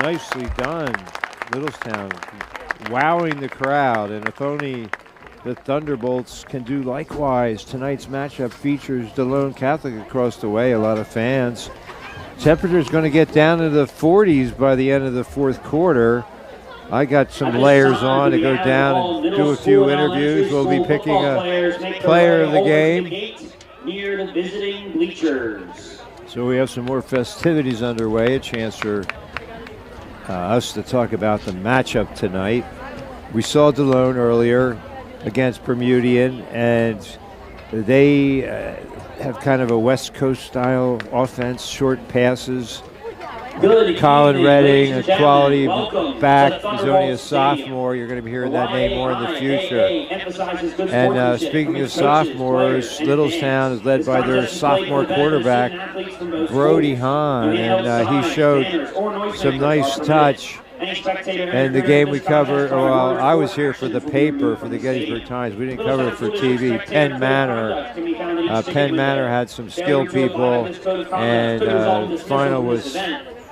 nicely done. Littlestown wowing the crowd, and if only the Thunderbolts can do likewise. Tonight's matchup features Delone Catholic across the way, a lot of fans. Temperature's going to get down to the 40s by the end of the fourth quarter. I got some layers on to go down and do a few interviews. We'll be picking a player of the game. Near the visiting bleachers. So we have some more festivities underway, a chance for us to talk about the matchup tonight. We saw Delone earlier against Bermudian, and they have kind of a West Coast style offense, short passes. Colin Redding, a quality back. He's only a sophomore. You're going to be hearing that name more in the future. And speaking of sophomores, Littlestown is led by their sophomore quarterback, Brody Hahn, and he showed some nice touch. And the game we covered, well, I was here for the paper for the Gettysburg Times. We didn't cover it for TV. Penn Manor. Penn Manor had some skilled people, and the final was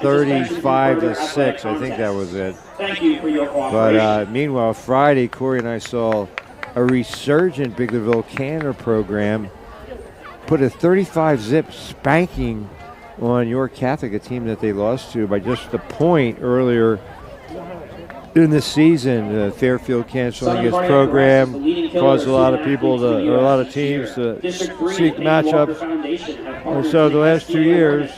35-6. I think that was it. But meanwhile, Friday, Corey and I saw a resurgent Biglerville Canner program put a 35-zip spanking on York Catholic, a team that they lost to by just a point earlier in the season. Fairfield canceling its program caused a lot of people or a lot of teams to seek matchups. And so the last 2 years,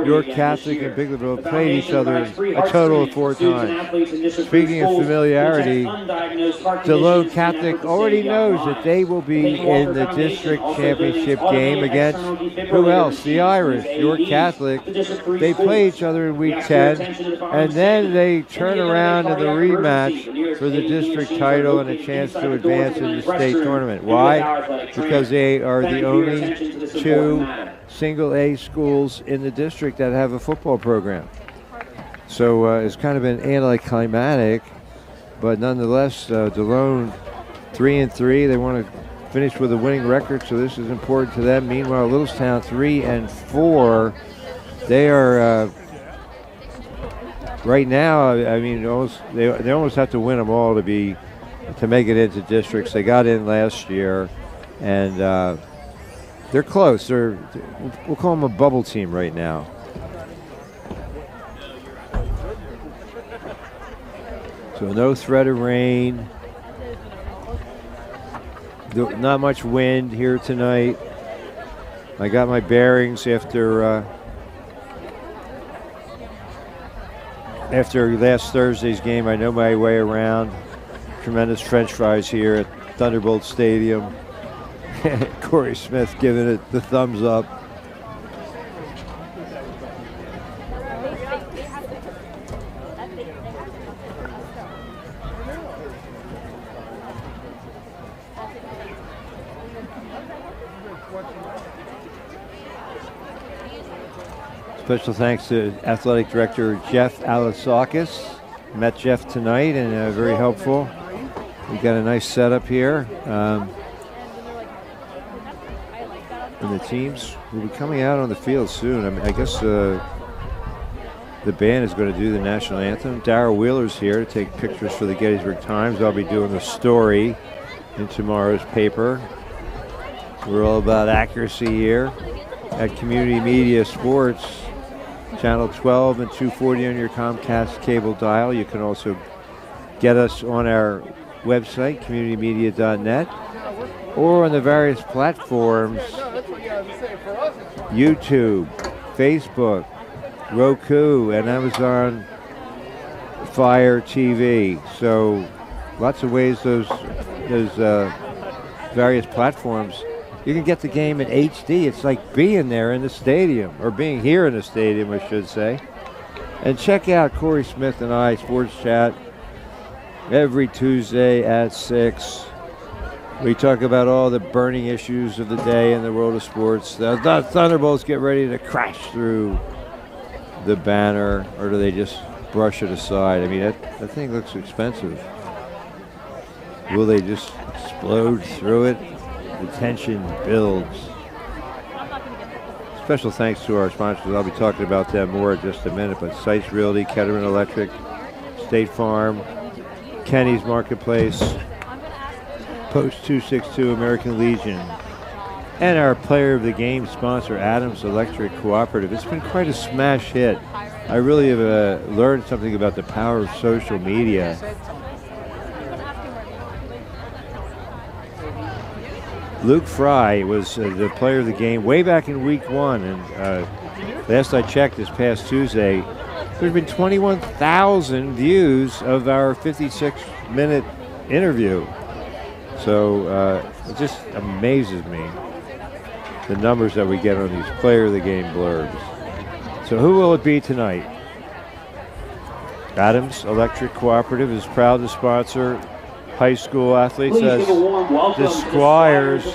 York Catholic and Biglerville played each other a total of 4 times. Speaking of familiarity, Delone Catholic already knows that they will be in the district championship game against who else? The Irish. York Catholic. They play each other in week 10, and then they turn around in the rematch for the district title and a chance to advance in the state tournament. Why? Because they are the only 2 single-A schools in the district that have a football program. So it's kind of been anticlimactic, but nonetheless, Delone 3-3. They want to finish with a winning record, so this is important to them. Meanwhile, Littlestown 3-4. They are right now. I mean, they almost have to win them all to make it into districts. They got in last year, and they're close. We'll call them a bubble team right now. So no threat of rain. Not much wind here tonight. I got my bearings after last Thursday's game. I know my way around. Tremendous French fries here at Thunderbolt Stadium. Corey Smith giving it the thumbs up. Special thanks to Athletic Director Jeff Alasakis. Met Jeff tonight and very helpful. We got a nice setup here. And the teams will be coming out on the field soon. I mean, I guess the band is going to do the national anthem. Darrell Wheeler's here to take pictures for the Gettysburg Times. I'll be doing the story in tomorrow's paper. We're all about accuracy here at Community Media Sports. Channel 12 and 240 on your Comcast cable dial. You can also get us on our website, communitymedia.net, or on the various platforms, YouTube, Facebook, Roku, and Amazon Fire TV. So lots of ways those various platforms. You can get the game in HD. It's like being there in the stadium, or being here in the stadium, I should say. And check out Corey Smith and I Sports Chat every Tuesday at 6. We talk about all the burning issues of the day in the world of sports. The Thunderbolts get ready to crash through the banner, or do they just brush it aside? I mean, that thing looks expensive. Will they just explode through it? The tension builds. Special thanks to our sponsors. I'll be talking about them more in just a minute, but Sites Realty, Ketterman Electric, State Farm, Kennie's Marketplace, Post 262, American Legion, and our player of the game sponsor, Adams Electric Cooperative. It's been quite a smash hit. I really have learned something about the power of social media. Luke Fry was the player of the game way back in week 1, and last I checked this past Tuesday, there's been 21,000 views of our 56-minute interview. So it just amazes me, the numbers that we get on these player of the game blurbs. So who will it be tonight? Adams Electric Cooperative is proud to sponsor high school athletes as the Squires.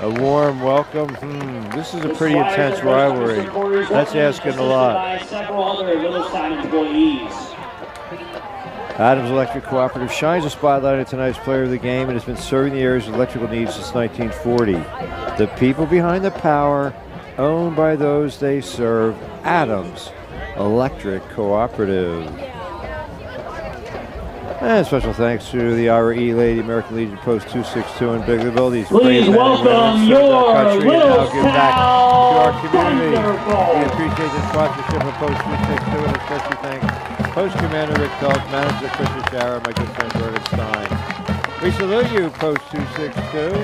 A warm welcome. This is a pretty intense rivalry. That's asking a lot. Adams Electric Cooperative shines a spotlight on tonight's player of the game and has been serving the area's electrical needs since 1940. The people behind the power, owned by those they serve. Adams Electric Cooperative. And special thanks to the IRE Lady, American Legion Post 262 in Biglerville. These please welcome your Littlestown to our community. We appreciate the sponsorship of Post 262 and especially thank Post Commander Rick Phelps, Manager Christian Shower, and my good friend Jordan Stein. We salute you, Post 262.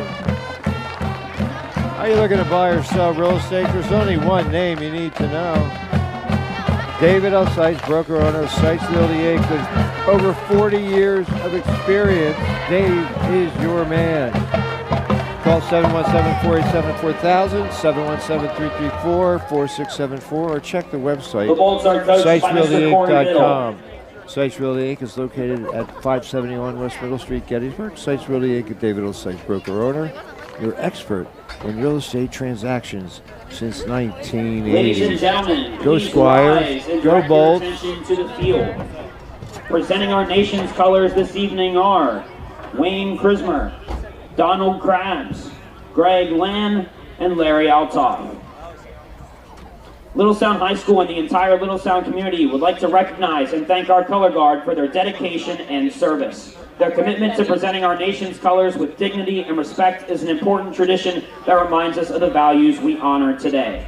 Are you looking to buy or sell real estate? There's only one name you need to know. David L. Sites, broker owner of Sites Realty Inc. with over 40 years of experience. Dave is your man. Call 717-487-4000, 717-334-4674, or check the website, sitesrealtyinc.com. Sites Realty Inc. is located at 571 West Middle Street, Gettysburg. Sites Realty Inc. David L. Sites, broker owner, your expert in real estate transactions since 1980. Ladies and gentlemen, go Squires, go Bolts. To the field. Presenting our nation's colors this evening are Wayne Krismer, Donald Krabs, Greg Lamb, and Larry Altoff. Littlestown High School and the entire Littlestown community would like to recognize and thank our color guard for their dedication and service. Their commitment to presenting our nation's colors with dignity and respect is an important tradition that reminds us of the values we honor today.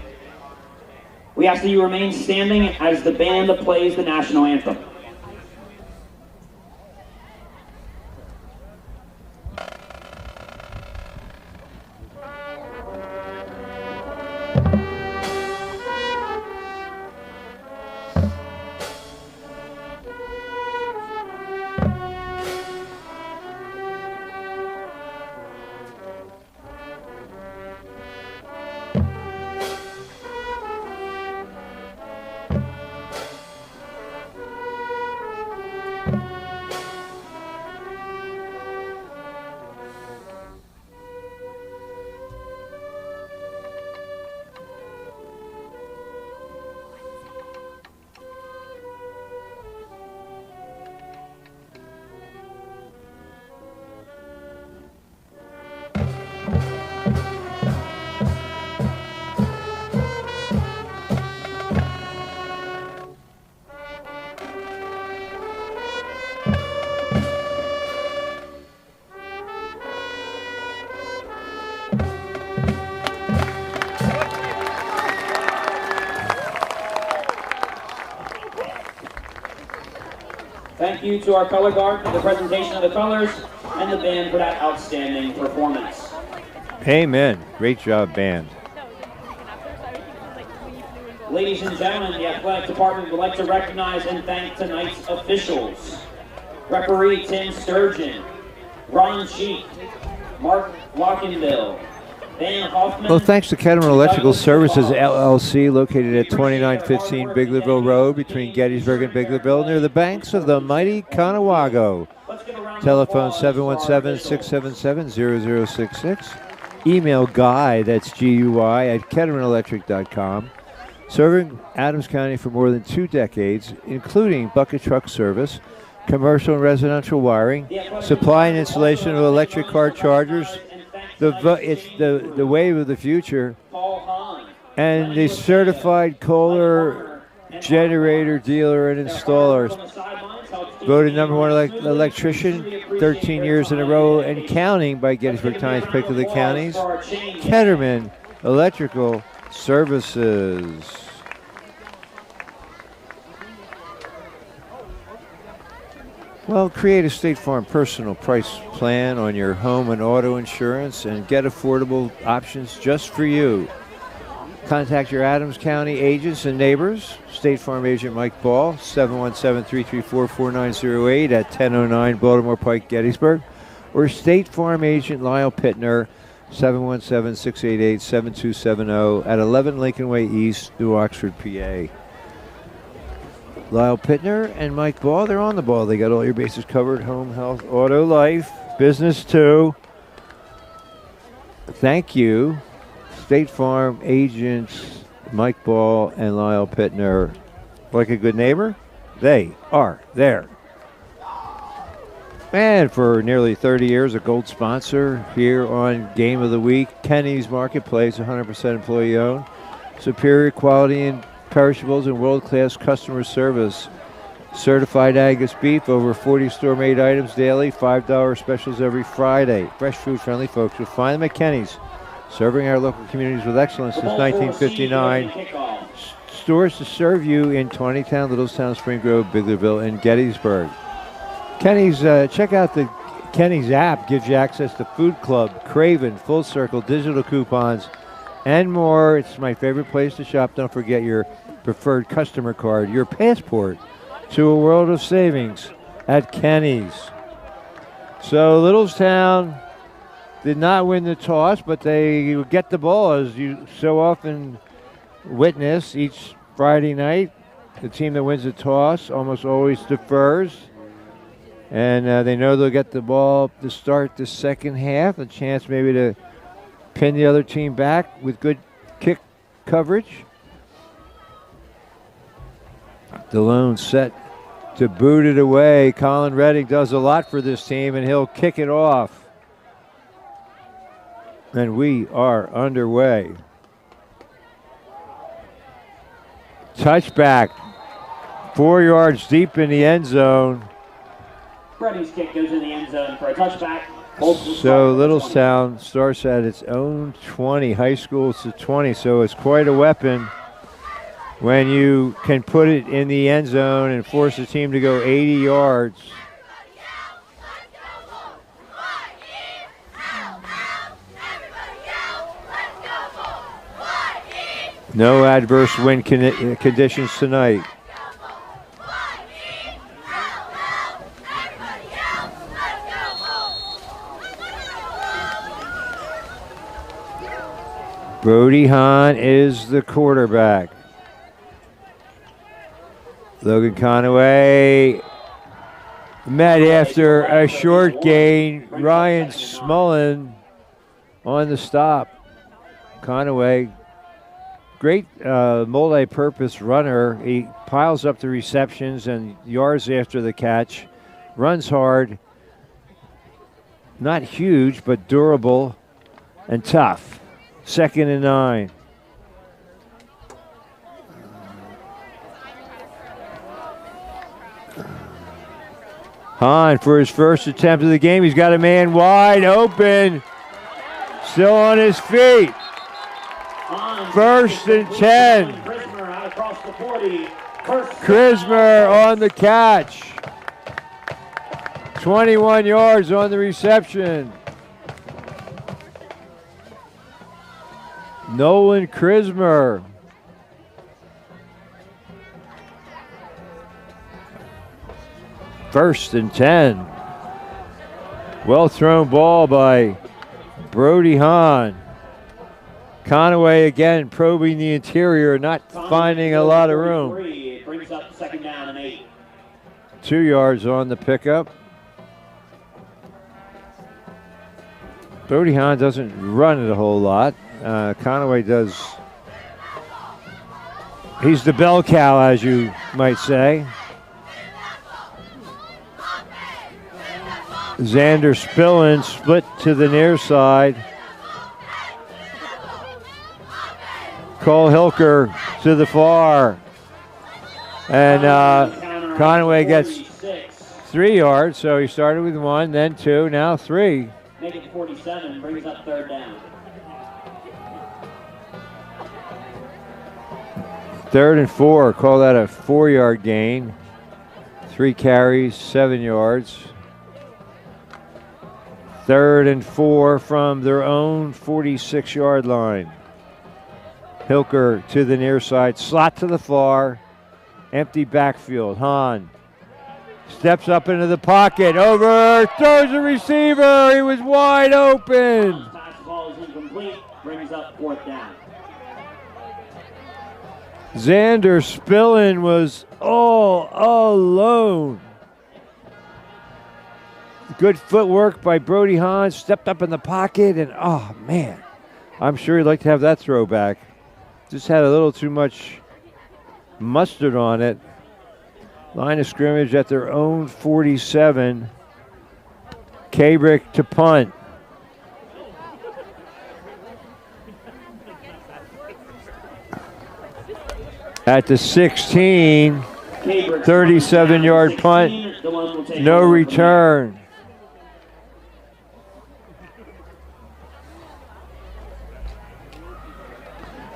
We ask that you remain standing as the band plays the national anthem. Thank you to our color guard for the presentation of the colors and the band for that outstanding performance. Amen. Great job, band. Ladies and gentlemen, the athletic department would like to recognize and thank tonight's officials. Referee Tim Sturgeon, Ron Cheek, Mark Lockenville, Van Hoffman. Well, thanks to Ketterman Electrical Services, LLC, located at 2915 Biglerville Road between Gettysburg and Biglerville, near the banks of the mighty Conewago. Telephone 717-677-0066. Email Guy, that's G-U-I, at KettermanElectric.com. Serving Adams County for more than 2 decades, including bucket truck service, commercial and residential wiring, supply and installation of electric car chargers, It's the wave of the future. And the certified Kohler generator dealer and installer. Voted #1 electrician 13 years in a row and counting by Gettysburg Times Pick of the Counties. Ketterman Electrical Services. Well, create a State Farm personal price plan on your home and auto insurance and get affordable options just for you. Contact your Adams County agents and neighbors. State Farm agent Mike Ball, 717-334-4908 at 1009 Baltimore Pike, Gettysburg. Or State Farm agent Lyle Pitner, 717-688-7270 at 11 Lincoln Way East, New Oxford, PA. Lyle Pitner and Mike Ball, they're on the ball. They got all your bases covered: home, health, auto, life, business too. Thank you, State Farm agents Mike Ball and Lyle Pitner. Like a good neighbor, they are there. And for nearly 30 years, a gold sponsor here on Game of the Week. Kennie's Marketplace, 100% employee owned. Superior quality and perishables and world-class customer service. Certified Angus beef, over 40 store-made items daily, $5 specials every Friday. Fresh food friendly folks. You'll find them at Kenny's, serving our local communities with excellence since 1959. Stores to serve you in 20town, Littlestown, Spring Grove, Biglerville, and Gettysburg. Kenny's, check out the Kenny's app. Gives you access to Food Club, Craven, Full Circle, digital coupons, and more. It's my favorite place to shop. Don't forget your preferred customer card, your passport to a world of savings at Kenny's. So Littlestown did not win the toss, but they get the ball, as you so often witness each Friday night. The team that wins the toss almost always defers, and they know they'll get the ball to start the second half, a chance maybe to pin the other team back with good kick coverage. Delone set to boot it away. Colin Redding does a lot for this team, and he'll kick it off. And we are underway. Touchback, 4 yards deep in the end zone. Redding's kick goes in the end zone for a touchback. So Littlestown starts at its own 20. High school is the 20, so it's quite a weapon when you can put it in the end zone and force the team to go 80 yards. No adverse wind conditions tonight. Brody Hahn is the quarterback. Logan Conaway met after a short gain. Ryan Smullen on the stop. Conaway, great multi-purpose runner. He piles up the receptions and yards after the catch. Runs hard. Not huge, but durable and tough. 2nd and 9. Hahn for his first attempt of the game. He's got a man wide open. Still on his feet. 1st and 10. Krismer on the catch. 21 yards on the reception. Nolan Krismer. First and 10. Well thrown ball by Brody Hahn. Conaway again probing the interior, not finding a lot of room. It brings up 2nd down and 8. 2 yards on the pickup. Brody Hahn doesn't run it a whole lot. Conaway does. He's the bell cow, as you might say. Xander Spillin split to the near side. Cole Hilker to the far. And Conway gets 3 yards, so he started with 1, then 2, now 3. Make it 47, brings up 3rd down. 3rd and 4, call that a 4-yard gain. 3 carries, 7 yards. 3rd and 4 from their own 46-yard line. Hilker to the near side, slot to the far, empty backfield. Hahn steps up into the pocket, over, throws the receiver, he was wide open. Pass ball is incomplete, brings up 4th down. Xander Spillin was all alone. Good footwork by Brody Hahn, stepped up in the pocket, and oh man, I'm sure he'd like to have that throw back. Just had a little too much mustard on it. Line of scrimmage at their own 47. Kabrick to punt. At the 16, 37-yard punt, no return.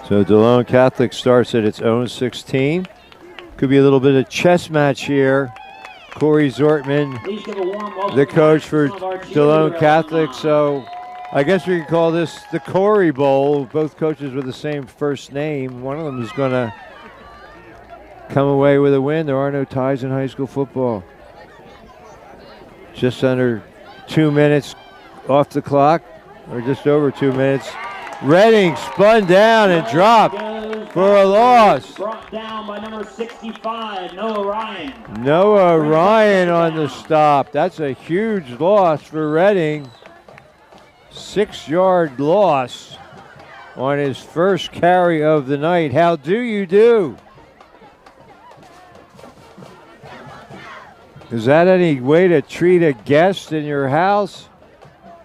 So Delone Catholic starts at its own 16. Could be a little bit of chess match here. Corey Zortman, the coach for Delone Catholic. So I guess we could call this the Corey Bowl. Both coaches with the same first name. One of them is going to come away with a win. There are no ties in high school football. Just under 2 minutes off the clock, or just over 2 minutes. Redding spun down and dropped for a loss. Brought down by number 65, Noah Ryan. Noah Ryan on the stop. That's a huge loss for Redding. 6-yard loss on his first carry of the night. How do you do? Is that any way to treat a guest in your house?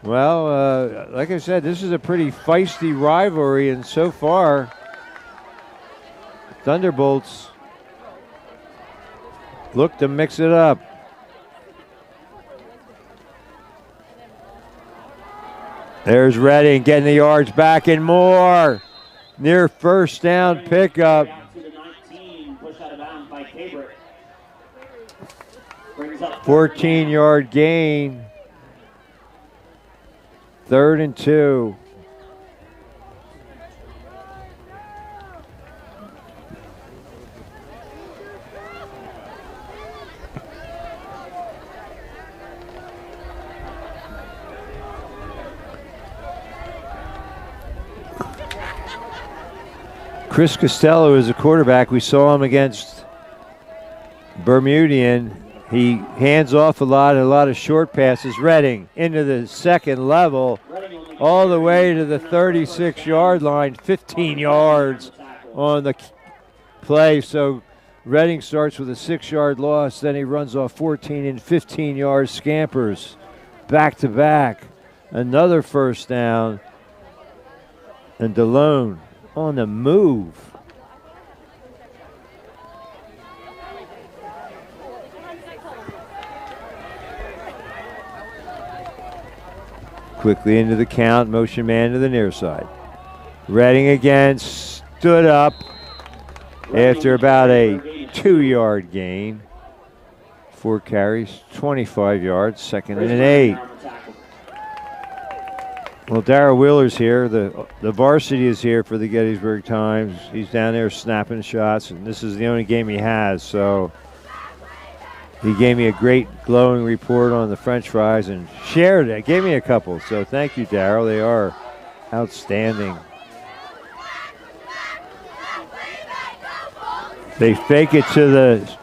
Well, like I said, this is a pretty feisty rivalry, and so far, Thunderbolts look to mix it up. There's Redding getting the yards back and more. Near first down pickup. 14-yard gain. 3rd and 2. Chris Costello is a quarterback. We saw him against Bermudian. He hands off a lot of short passes. Redding into the second level, all the way to the 36-yard line, 15 yards on the play. So Redding starts with a 6-yard loss. Then he runs off 14 and 15-yard scampers back to back. Another first down. And Delone on the move. Quickly into the count, motion man to the near side. Redding again, stood up after about a 2-yard gain. 4 carries, 25 yards, 2nd and 8. Well, Darrell Wheeler's here. The varsity is here for the Gettysburg Times. He's down there snapping shots, and this is the only game he has, so he gave me a great glowing report on the French fries and shared it. Gave me a couple, so thank you, Darrell. They are outstanding. They fake it to the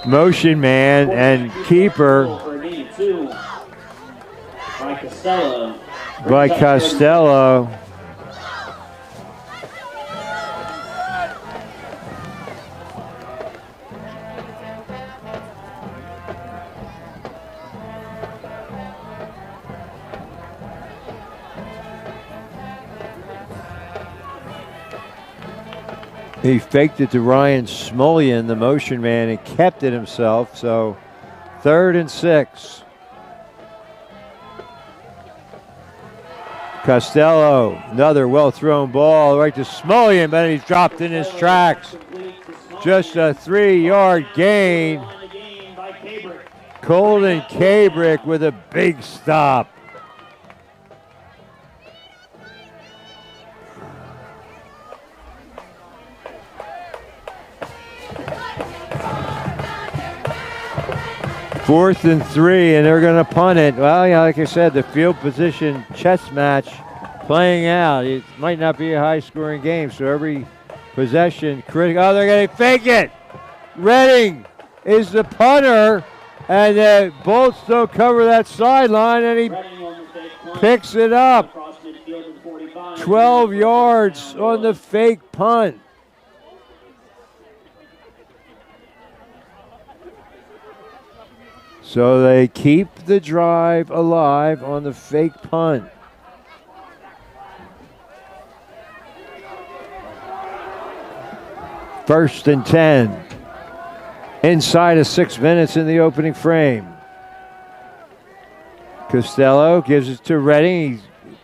motion man and keeper by Costello. He faked it to Ryan Smullian, the motion man, and kept it himself. So 3rd and 6. Costello, another well-thrown ball right to Smullian, but he's dropped in his tracks. Just a 3-yard gain. Colton Cabrick with a big stop. Fourth and 3, and they're going to punt it. Well, yeah, like I said, the field position chess match playing out. It might not be a high-scoring game, so every possession critical. Oh, they're going to fake it. Redding is the punter, and the Bolts don't cover that sideline, and he picks it up. 12 yards on the fake punt. So they keep the drive alive on the fake punt. First and 10. Inside of 6 minutes in the opening frame. Costello gives it to Redding. He's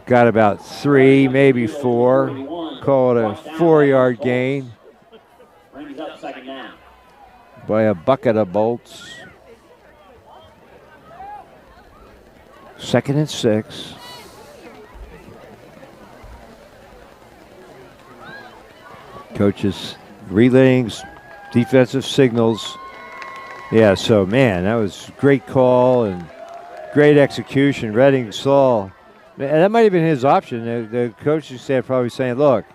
got about 3, maybe 4. Call it a 4-yard gain. Brings up second down. By a bucket of Bolts. 2nd and 6. Coaches relaying defensive signals. Yeah, so man, that was a great call and great execution. Redding saw, and that might have been his option. The coaching staff probably saying, look,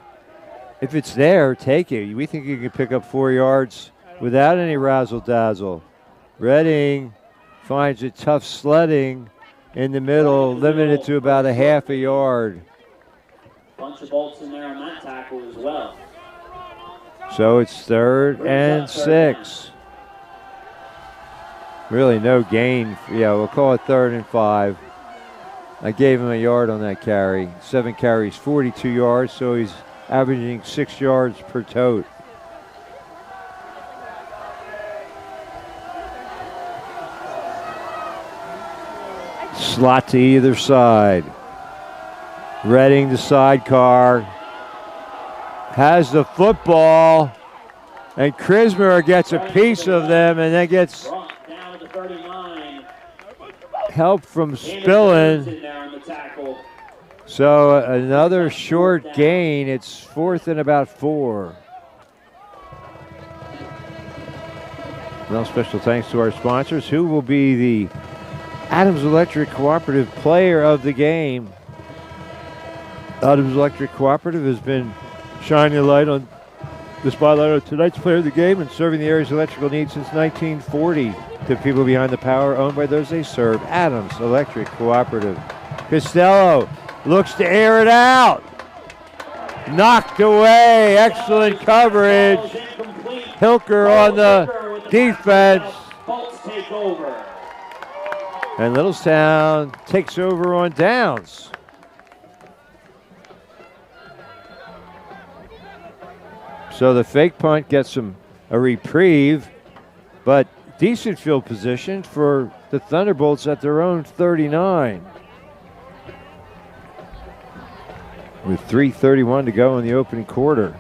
if it's there, take it. We think you can pick up 4 yards without any razzle-dazzle. Redding finds it tough sledding in the middle, limited to about a half a yard. Bunch of Bolts in there on that tackle as well. So it's 3rd and 6. Really no gain. Yeah, we'll call it 3rd and 5. I gave him a yard on that carry. 7 carries, 42 yards, so he's averaging 6 yards per tote. Slot to either side. Redding the sidecar. Has the football. And Krismer gets a piece of them and then gets help from Spillin. So another short gain. It's 4th and about 4. Well, special thanks to our sponsors, who will be the Adams Electric Cooperative Player of the Game. Adams Electric Cooperative has been shining the spotlight on tonight's Player of the Game and serving the area's electrical needs since 1940. The people behind the power owned by those they serve. Adams Electric Cooperative. Costello looks to air it out. Knocked away. Excellent coverage. Hilker on the defense. And Littlestown takes over on downs. So the fake punt gets him a reprieve, but decent field position for the Thunderbolts at their own 39. With 3:31 to go in the opening quarter.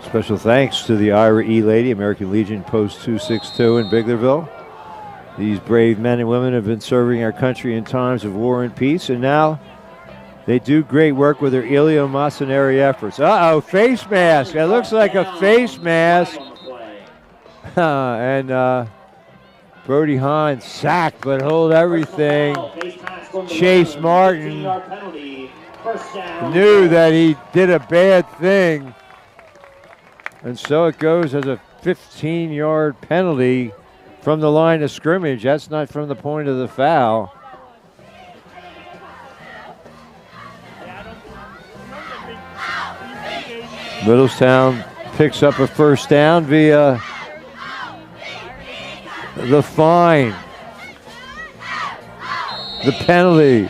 Special thanks to the Ira E. Lady, American Legion Post 262 in Biglerville. These brave men and women have been serving our country in times of war and peace, and now they do great work with their eleemosynary efforts. Uh-oh, face mask. It looks like a face mask. And Brody Hahn sacked, but hold everything. Chase Martin knew that he did a bad thing. And so it goes as a 15-yard penalty from the line of scrimmage. That's not from the point of the foul. Littlestown picks up a first down via the fine. The penalty.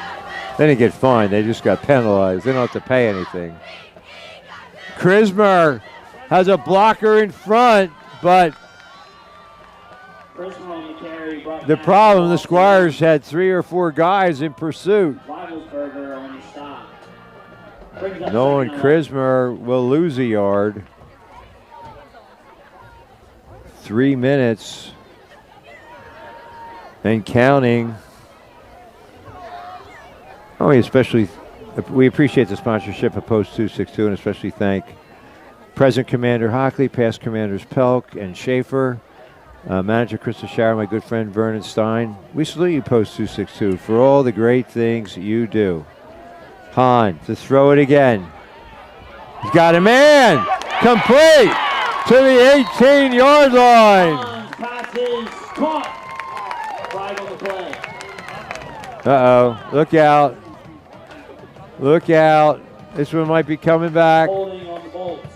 They didn't get fined. They just got penalized. They don't have to pay anything. Krismer has a blocker in front, but the problem, the Squires had 3 or 4 guys in pursuit. Nolan Krismer will lose a yard. 3 minutes and counting. Oh, we appreciate the sponsorship of Post 262 and especially thank present Commander Hockley, past Commanders Pelk and Schaefer, Manager Krista Shower, my good friend Vernon Stein. We salute you, Post 262, for all the great things you do. Hahn to throw it again. He's got a man. Complete to the 18-yard line. Passes caught. Flag on the play. Uh-oh. Look out. Look out. This one might be coming back. Holding on the Bolts.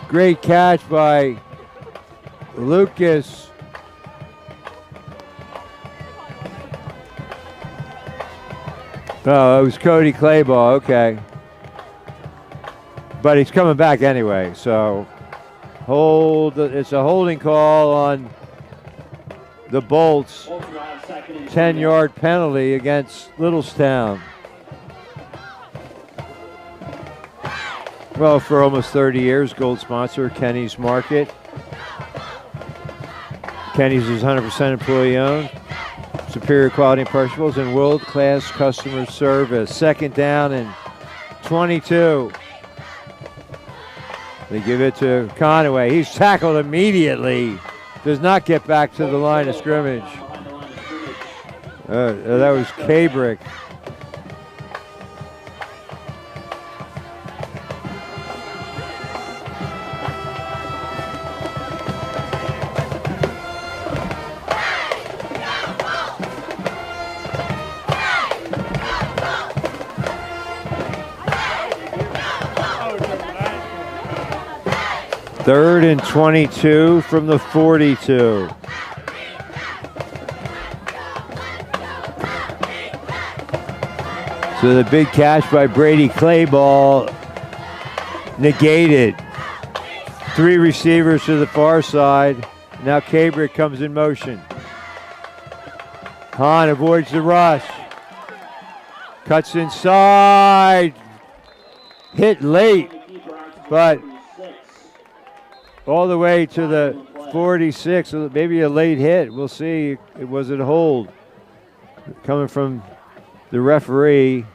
Great catch by Lucas. Oh, it was Cody Clayball. Okay. But he's coming back anyway, so it's a holding call on the Bolts. 10-yard penalty against Littlestown. Well, for almost 30 years, gold sponsor, Kenny's Market. Kenny's is 100% employee owned. Superior quality imperishables and world-class customer service. Second down and 22. They give it to Conaway. He's tackled immediately. Does not get back to the line of scrimmage. That was Cabrick. Third and 22 from the 42. So the big catch by Brady Clayball negated. 3 receivers to the far side. Now Cabrick comes in motion. Hahn avoids the rush. Cuts inside. Hit late, but all the way to the 46, maybe a late hit. We'll see. It was a hold coming from the referee.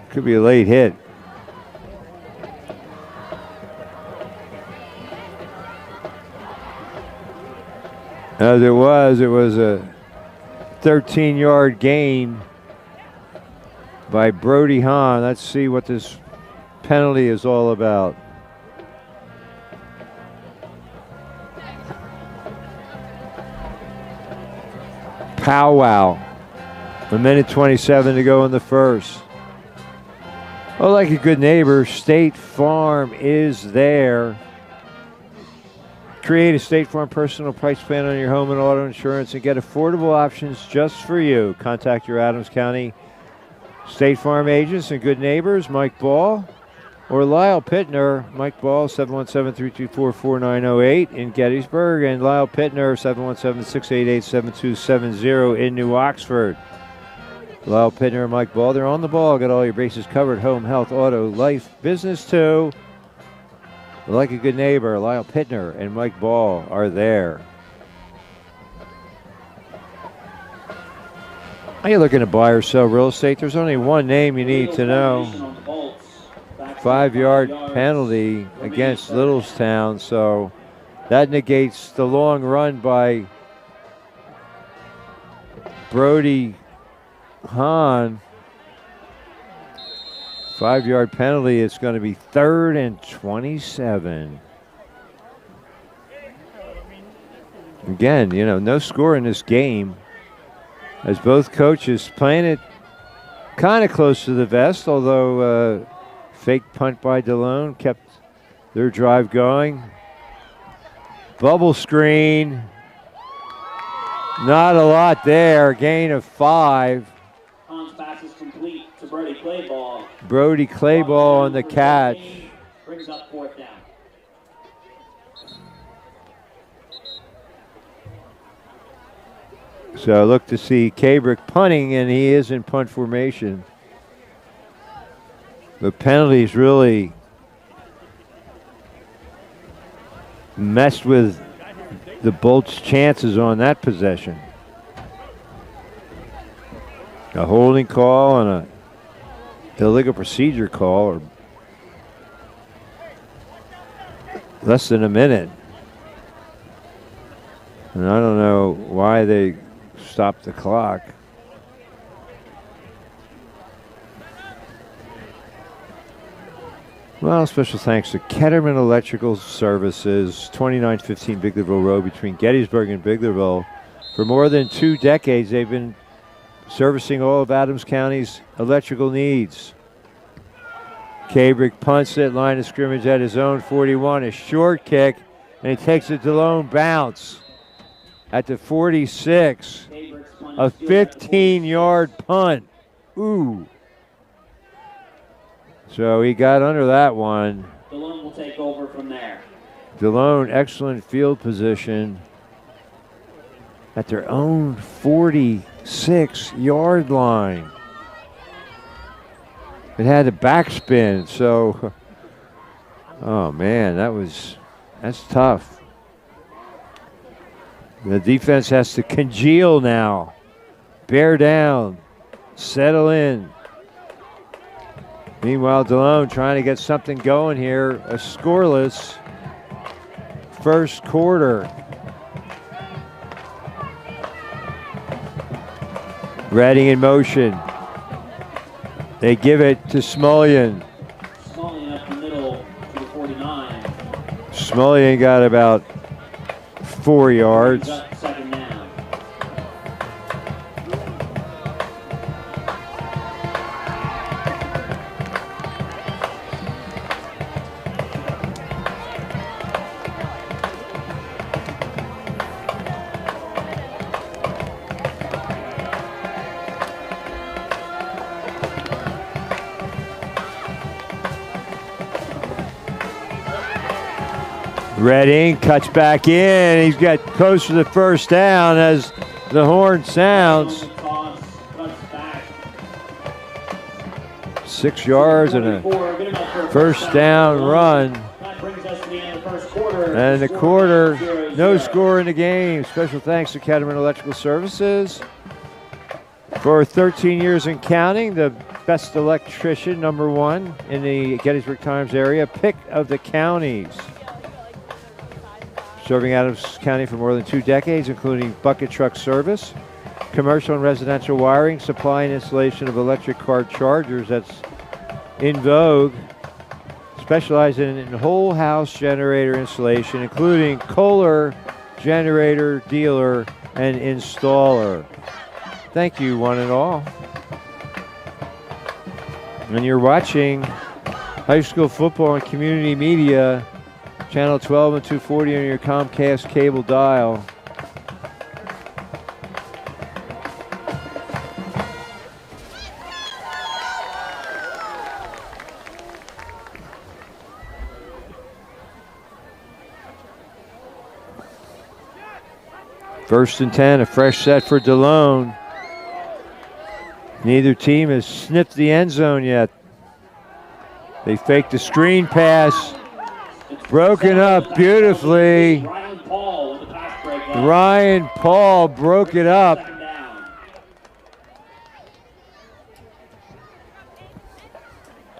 Could be a late hit. As it was a 13-yard gain by Brody Hahn. Let's see what this penalty is all about. Powwow. 1:27 to go in the first. Oh, like a good neighbor, State Farm is there. Create a State Farm personal price plan on your home and auto insurance and get affordable options just for you. Contact your Adams County State Farm agents and good neighbors, Mike Ball or Lyle Pitner. Mike Ball, 717-324-4908 in Gettysburg, and Lyle Pitner, 717-688-7270 in New Oxford. Lyle Pitner and Mike Ball, they're on the ball. Got all your bases covered, home, health, auto, life, business too. Like a good neighbor, Lyle Pitner and Mike Ball are there. Are you looking to buy or sell real estate? There's only one name you need to know. 5-yard penalty against Littlestown, so that negates the long run by Brody Hahn. 5-yard penalty. It's going to be 3rd and 27. Again, no score in this game, as both coaches playing it kind of close to the vest, although fake punt by Delone kept their drive going. Bubble screen. Not a lot there. Gain of 5. Hans pass is complete to Brody Clayball. Brody Clayball on the catch. Brings up 4th down. So look to see Cabrick punting, and he is in punt formation. The penalties really messed with the Bolts' chances on that possession. A holding call and a illegal procedure call, or less than a minute. And I don't know why they stopped the clock. Well, special thanks to Ketterman Electrical Services, 2915 Biglerville Road between Gettysburg and Biglerville. For more than 2 decades, they've been servicing all of Adams County's electrical needs. Cabrick punts it, line of scrimmage at his own 41, a short kick, and he takes a Delone bounce at the 46. A 15-yard punt. Ooh. So he got under that one. Delone will take over from there. Delone, excellent field position at their own 46-yard line. It had a backspin, so, oh man, that's tough. The defense has to congeal now. Bear down, settle in. Meanwhile, Delone trying to get something going here. A scoreless first quarter. Reading in motion. They give it to Smullian. Smullian up the middle to the 49. Smullian got about 4 yards. Second down. Redding cuts back in. He's got close to the first down as the horn sounds. 6 yards and a first down run. That brings us to the end of the first quarter. And the quarter, no score in the game. Special thanks to Ketterman Electrical Services. For 13 years and counting, the best electrician, #1 in the Gettysburg Times area, pick of the counties. Serving Adams County for more than 2 decades, including bucket truck service, commercial and residential wiring, supply and installation of electric car chargers, that's in vogue. Specializing in whole house generator installation, including Kohler generator dealer and installer. Thank you, one and all. And you're watching high school football and community media, Channel 12 and 240 on your Comcast cable dial. First and 10, a fresh set for Delone. Neither team has sniffed the end zone yet. They faked the screen pass. Broken up beautifully. Ryan Paul broke it up.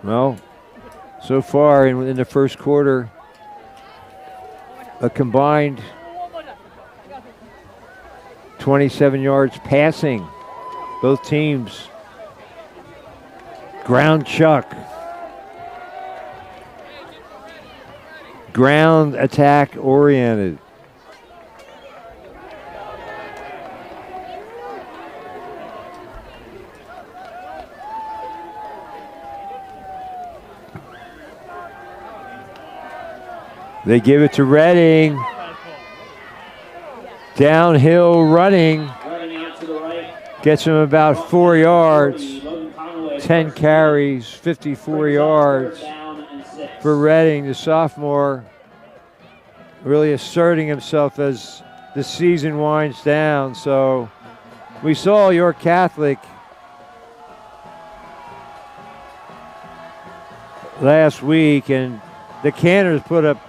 Well, so far in the first quarter, a combined 27 yards passing. Both teams ground chuck. Ground attack oriented. They give it to Redding. Downhill running. Gets him about 4 yards. 10 carries, 54 yards for Reading. The sophomore really asserting himself as the season winds down. So we saw York Catholic last week, and the Canners put up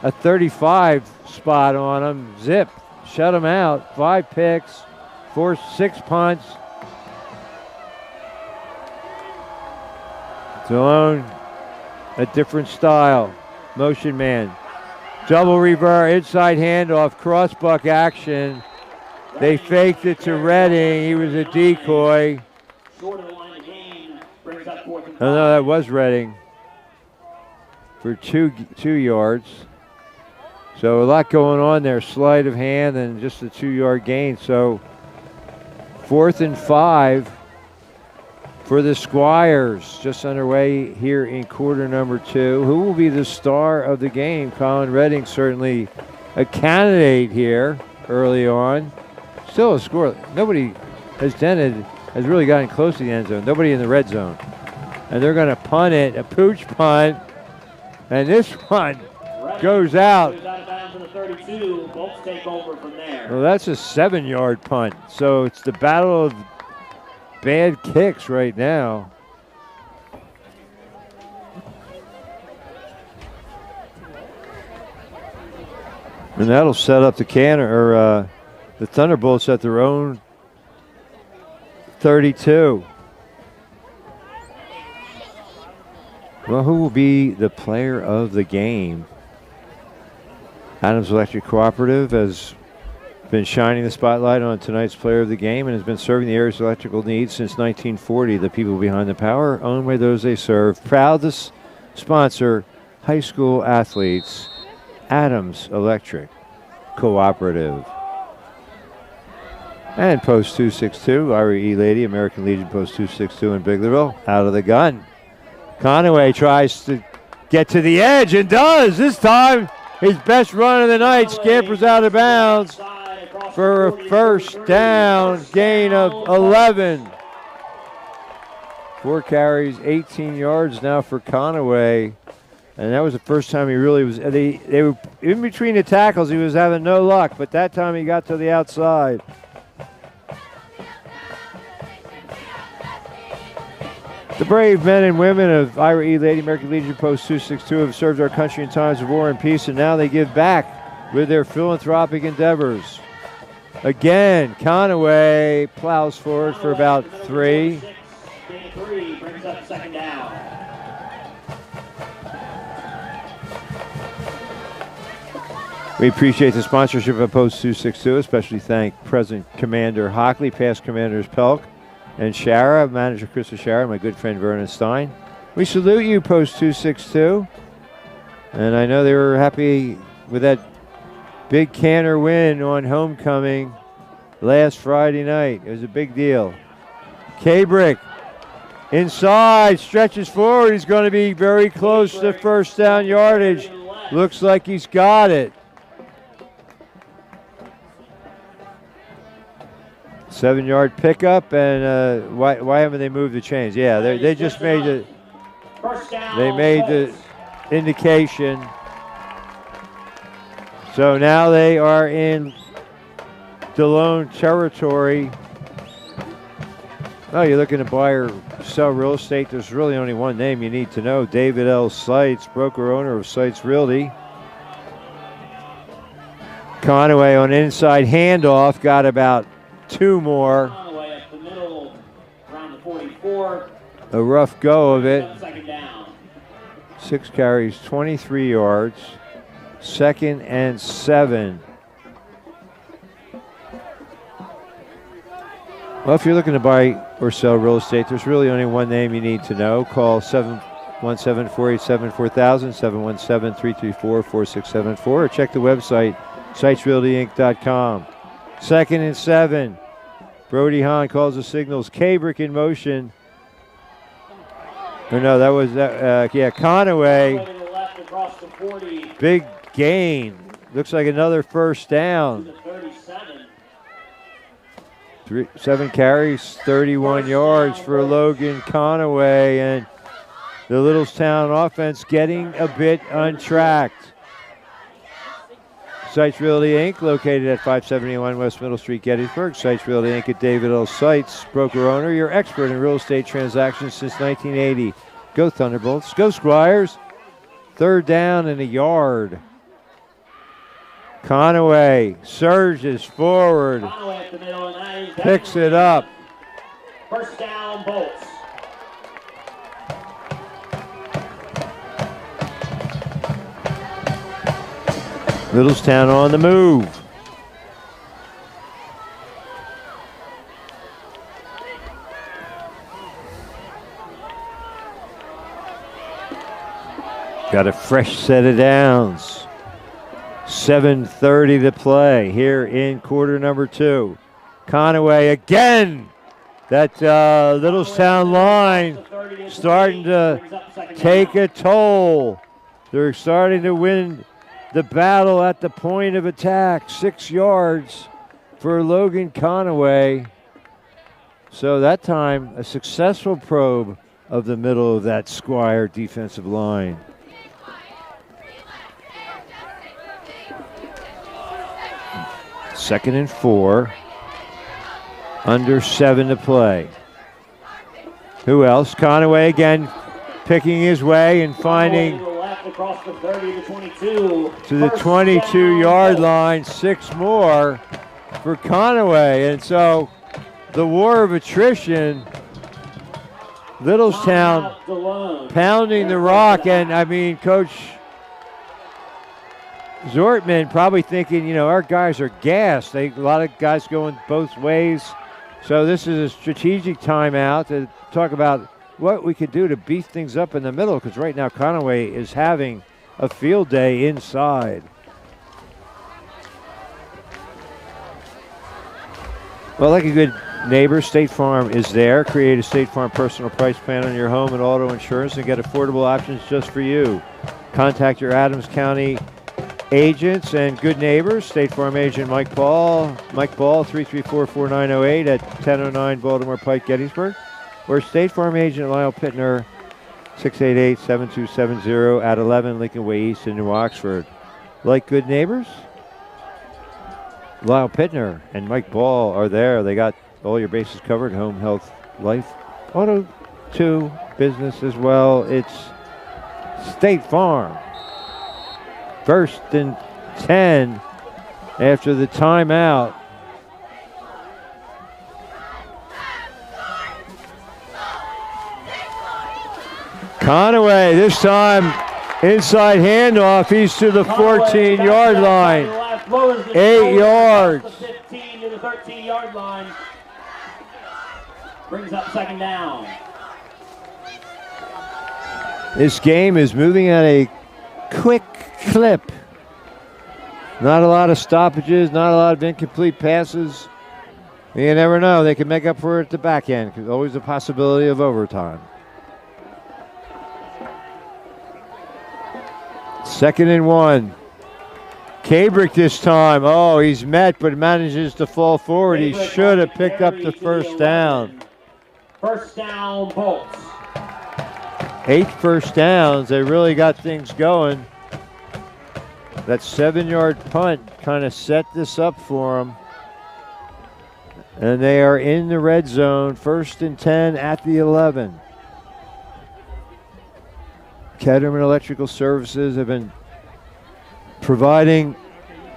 a 35 spot on them. Zip, shut them out. 5 picks, 6 punts. Delone, a different style. Motion man. Double reverse, inside handoff, crossbuck action. They faked it to Reading. He was a decoy. Oh, no, that was Reading for 2 yards. So a lot going on there. Sleight of hand and just a 2-yard gain. So 4th and 5 for the Squires. Just underway here in quarter number 2. Who will be the star of the game? Colin Reading certainly a candidate here early on. Still a score. Nobody has really gotten close to the end zone. Nobody in the red zone. And they're going to punt it, a pooch punt. And this one goes out. Well, that's a 7-yard punt. So it's the battle of bad kicks right now. And that'll set up the the Thunderbolts at their own 32. Well, who will be the player of the game? Adams Electric Cooperative has been shining the spotlight on tonight's player of the game and has been serving the area's electrical needs since 1940. The people behind the power, owned by those they serve. Proud to sponsor high school athletes. Adams Electric Cooperative. And Post 262, Ira E. Lady, American Legion Post 262 in Biglerville. Out of the gun. Conaway tries to get to the edge and does. This time, his best run of the night, scampers out of bounds for a first down, gain of 11. 4 carries, 18 yards now for Conaway. And that was the first time he really was, they were in between the tackles, he was having no luck, but that time he got to the outside. The brave men and women of Ira E. Lady, American Legion Post 262 have served our country in times of war and peace, and now they give back with their philanthropic endeavors. Again, Conaway plows forward for about 3. Brings up 2nd down. We appreciate the sponsorship of Post 262, especially thank President Commander Hockley, past Commanders Pelk, and Shara, Manager Krista Shara, my good friend Vernon Stein. We salute you, Post 262. And I know they were happy with that big Canner win on homecoming last Friday night. It was a big deal. Kabrick inside, stretches forward. He's going to be very close to first down yardage. Looks like he's got it. 7-yard pickup, and why haven't they moved the chains? Yeah, they just made the indication. So now they are in Delone territory. Oh, you're looking to buy or sell real estate. There's really only one name you need to know. David L. Seitz, broker owner of Seitz Realty. Conaway on inside handoff, got about 2 more. Conaway up the middle, around the 44. A rough go of it. 2nd down. 6 carries, 23 yards. 2nd and 7. Well, if you're looking to buy or sell real estate, there's really only one name you need to know. Call 717-487-4000, 717-334-4674, or check the website, sitesrealtyinc.com. 2nd and 7. Brody Hahn calls the signals. Kabrick in motion. Or no, that was, Conaway. Big gain. Looks like another first down. 7 carries, 31 yards for Logan Conaway, and the Littlestown offense getting a bit untracked. Sites Realty Inc., located at 571 West Middle Street, Gettysburg. Sites Realty Inc. at David L. Sites, broker owner, your expert in real estate transactions since 1980. Go Thunderbolts. Go Squires. 3rd down and a yard. Conaway surges forward. Conaway at the middle, and picks it up. 1st down, Bolts. Littlestown on the move. Got a fresh set of downs. 7:30 to play here in quarter number 2. Conaway again. That Littlestown line starting to take a toll. They're starting to win the battle at the point of attack. 6 yards for Logan Conaway. So that time, a successful probe of the middle of that Squire defensive line. Second and 4. Under 7 to play. Who else? Conaway again picking his way and finding across the 30 to 22. To the 22-yard line. 6 more for Conaway. And so the war of attrition, Littlestown pounding the rock. And, I mean, Coach Zortman probably thinking, you know, our guys are gassed. A lot of guys going both ways. So this is a strategic timeout to talk about what we could do to beef things up in the middle, because right now Conaway is having a field day inside. Well, like a good neighbor, State Farm is there. Create a State Farm personal price plan on your home and auto insurance and get affordable options just for you. Contact your Adams County agents and good neighbors. State Farm agent Mike Ball, 334-4908 at 1009 Baltimore Pike, Gettysburg. Or State Farm agent Lyle Pitner, 688-7270 at 11 Lincoln Way East in New Oxford. Like good neighbors, Lyle Pitner and Mike Ball are there. They got all your bases covered: home, health, life, auto, too, business as well. It's State Farm. 1st and 10 after the timeout. Conaway, this time inside handoff. He's to the 14-yard line. 8 yards. 15 to the 13-yard line. Brings up 2nd down. This game is moving at a quick clip. Not a lot of stoppages, not a lot of incomplete passes. You never know. They can make up for it at the back end. There's always a possibility of overtime. 2nd and 1. Cabrick this time. Oh, he's met but manages to fall forward. He should have picked up the 1st down. 1st down, Bolts. 8 first downs. They really got things going. That 7-yard punt kind of set this up for them. And they are in the red zone. 1st and 10 at the 11. Ketterman Electrical Services have been providing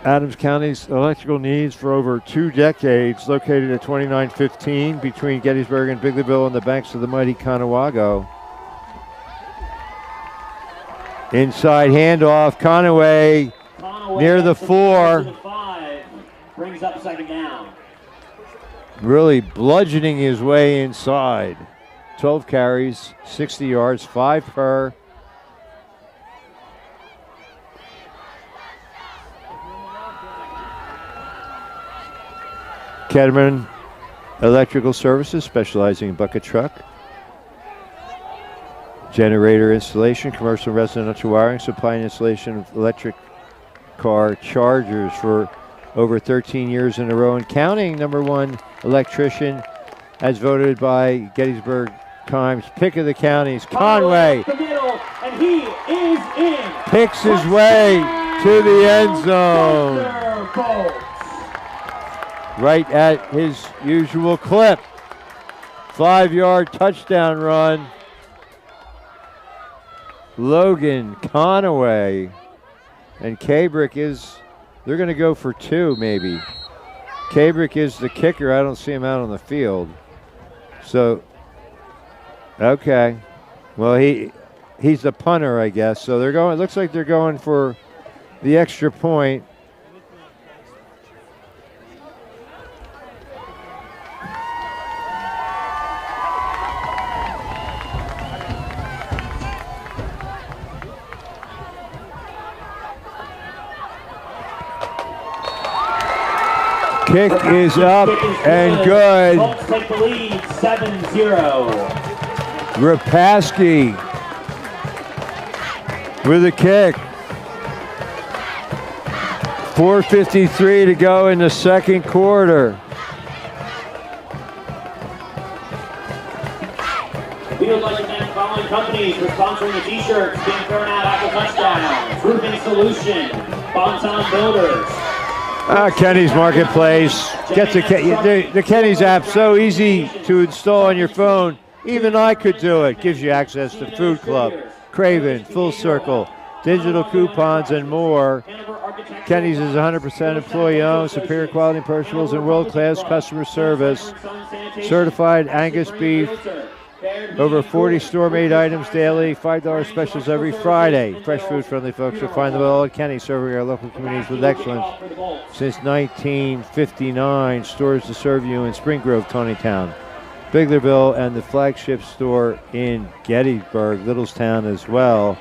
Adams County's electrical needs for over 2 decades, located at 2915 between Gettysburg and Bigleyville on the banks of the mighty Conewago. Inside handoff, Conaway near the 4. To the 5, brings up 2nd down. Really bludgeoning his way inside. 12 carries, 60 yards, 5 per. Ketterman Electrical Services, specializing in bucket truck, generator installation, commercial and residential wiring, supply and installation of electric car chargers for over 13 years in a row and counting. #1 electrician, as voted by Gettysburg Times Pick of the Counties. Conway The middle, and he is in. picks his way to the end zone. Right at his usual clip. 5-yard touchdown run. Logan Conaway. And Kabrick is, they're going to go for 2 maybe. Kabrick is the kicker. I don't see him out on the field. So, okay. Well, he's the punter, I guess. So they're going, it looks like they're going for the extra point. Kick is up and good. Colts take the lead, 7-0. Rapaski with a kick. 4:53 to go in the second quarter. We would like to thank the following companies for sponsoring the t-shirts being thrown out after touchdowns. Roofing Solution, Bonton Builders. Kenny's Marketplace. Get the Kenny's app so easy to install on your phone. Even I could do it. Gives you access to Food Club, Craven, Full Circle, digital coupons, and more. Kenny's is 100% employee-owned, superior quality perishables, and world-class customer service. Certified Angus beef. Over 40 store-made items daily, $5 specials every Friday. Fresh food-friendly folks. You'll find them all at Kenny, serving our local communities with excellence. Since 1959, stores to serve you in Spring Grove, Tawnytown, Biglerville, and the flagship store in Gettysburg, Littlestown as well.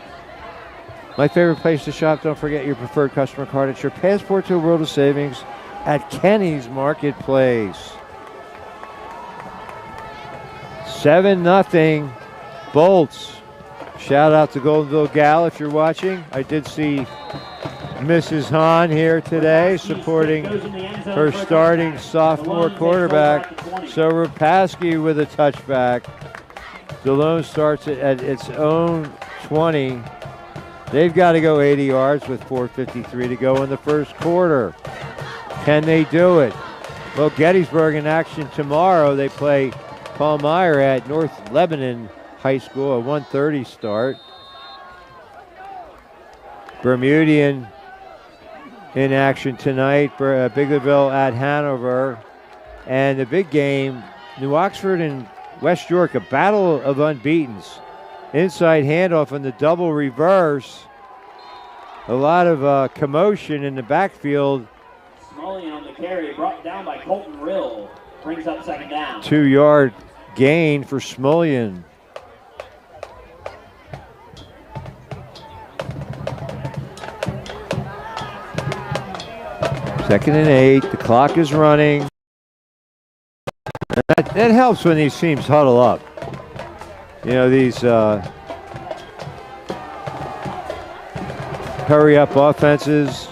My favorite place to shop, don't forget your preferred customer card. It's your passport to a world of savings at Kenny's Marketplace. 7-0 Bolts. Shout out to Goldenville Gal if you're watching. I did see Mrs. Hahn here today supporting her starting sophomore quarterback. So Rapaski with a touchback. Delone starts it at its own 20. They've got to go 80 yards with 4:53 to go in the first quarter. Can they do it? Well, Gettysburg in action tomorrow. They play Palmyra at North Lebanon High School, a 1:30 start. Bermudian in action tonight. Biglerville at Hanover. And the big game, New Oxford and West York, a battle of unbeatens. Inside handoff in the double reverse. A lot of commotion in the backfield. Smullian on the carry, brought down by Colton Rill. Brings up second down. 2-yard gain for Smullian. Second and 8. The clock is running. That helps when these teams huddle up. You know, these hurry-up offenses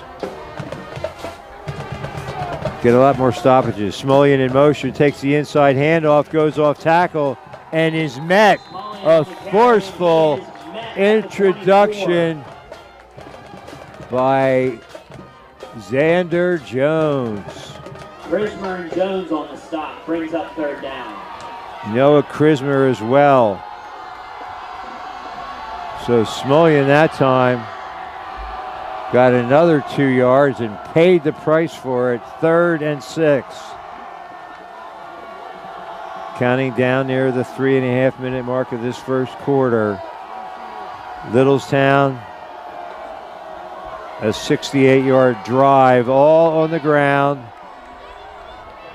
get a lot more stoppages. Smullian in motion, takes the inside handoff, goes off tackle, and is met. A forceful introduction by Xander Jones. Krismer and Jones on the stop, brings up third down. Noah Krismer as well. So Smullian that time got another 2 yards and paid the price for it. 3rd and 6. Counting down near the 3.5-minute mark of this first quarter. Littlestown, a 68-yard drive, all on the ground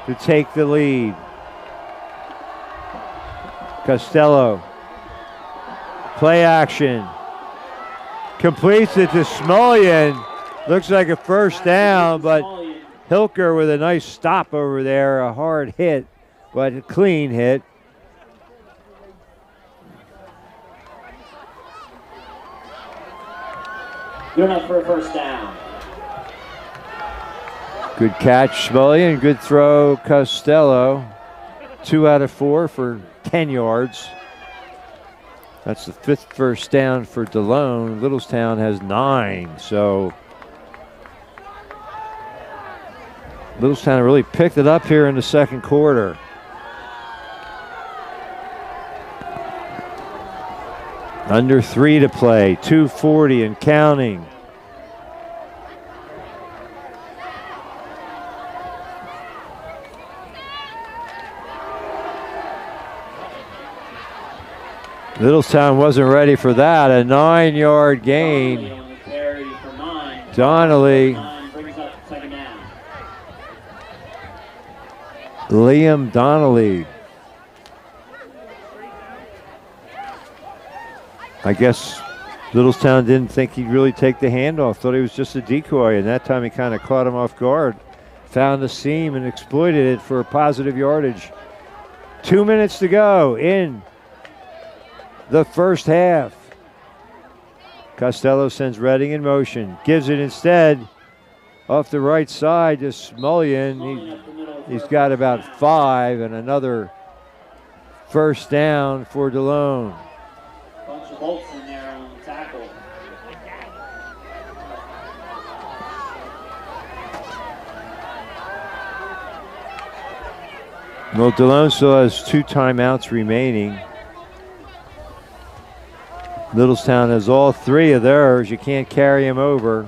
to take the lead. Costello, play action. Completes it to Smullian. Looks like a first down, but Hilker with a nice stop over there. A hard hit, but a clean hit. Good enough for a first down. Good catch, Smullian. Good throw, Costello. 2 out of 4 for 10 yards. That's the 5th first down for Delone. Littlestown has 9, so Littlestown really picked it up here in the second quarter. Under 3 to play, 2:40 and counting. Littlestown wasn't ready for that. A 9-yard gain. Donnelly. Liam Donnelly. I guess Littlestown didn't think he'd really take the handoff. Thought he was just a decoy, and that time he kind of caught him off guard. Found the seam and exploited it for a positive yardage. 2 minutes to go in the first half. Costello sends Redding in motion. Gives it instead off the right side to Smullian. He's got about 5 and another first down for Delone. Bunch of bolts in there on the tackle. Well, Delone still has 2 timeouts remaining. Littlestown has all 3 of theirs. You can't carry him over.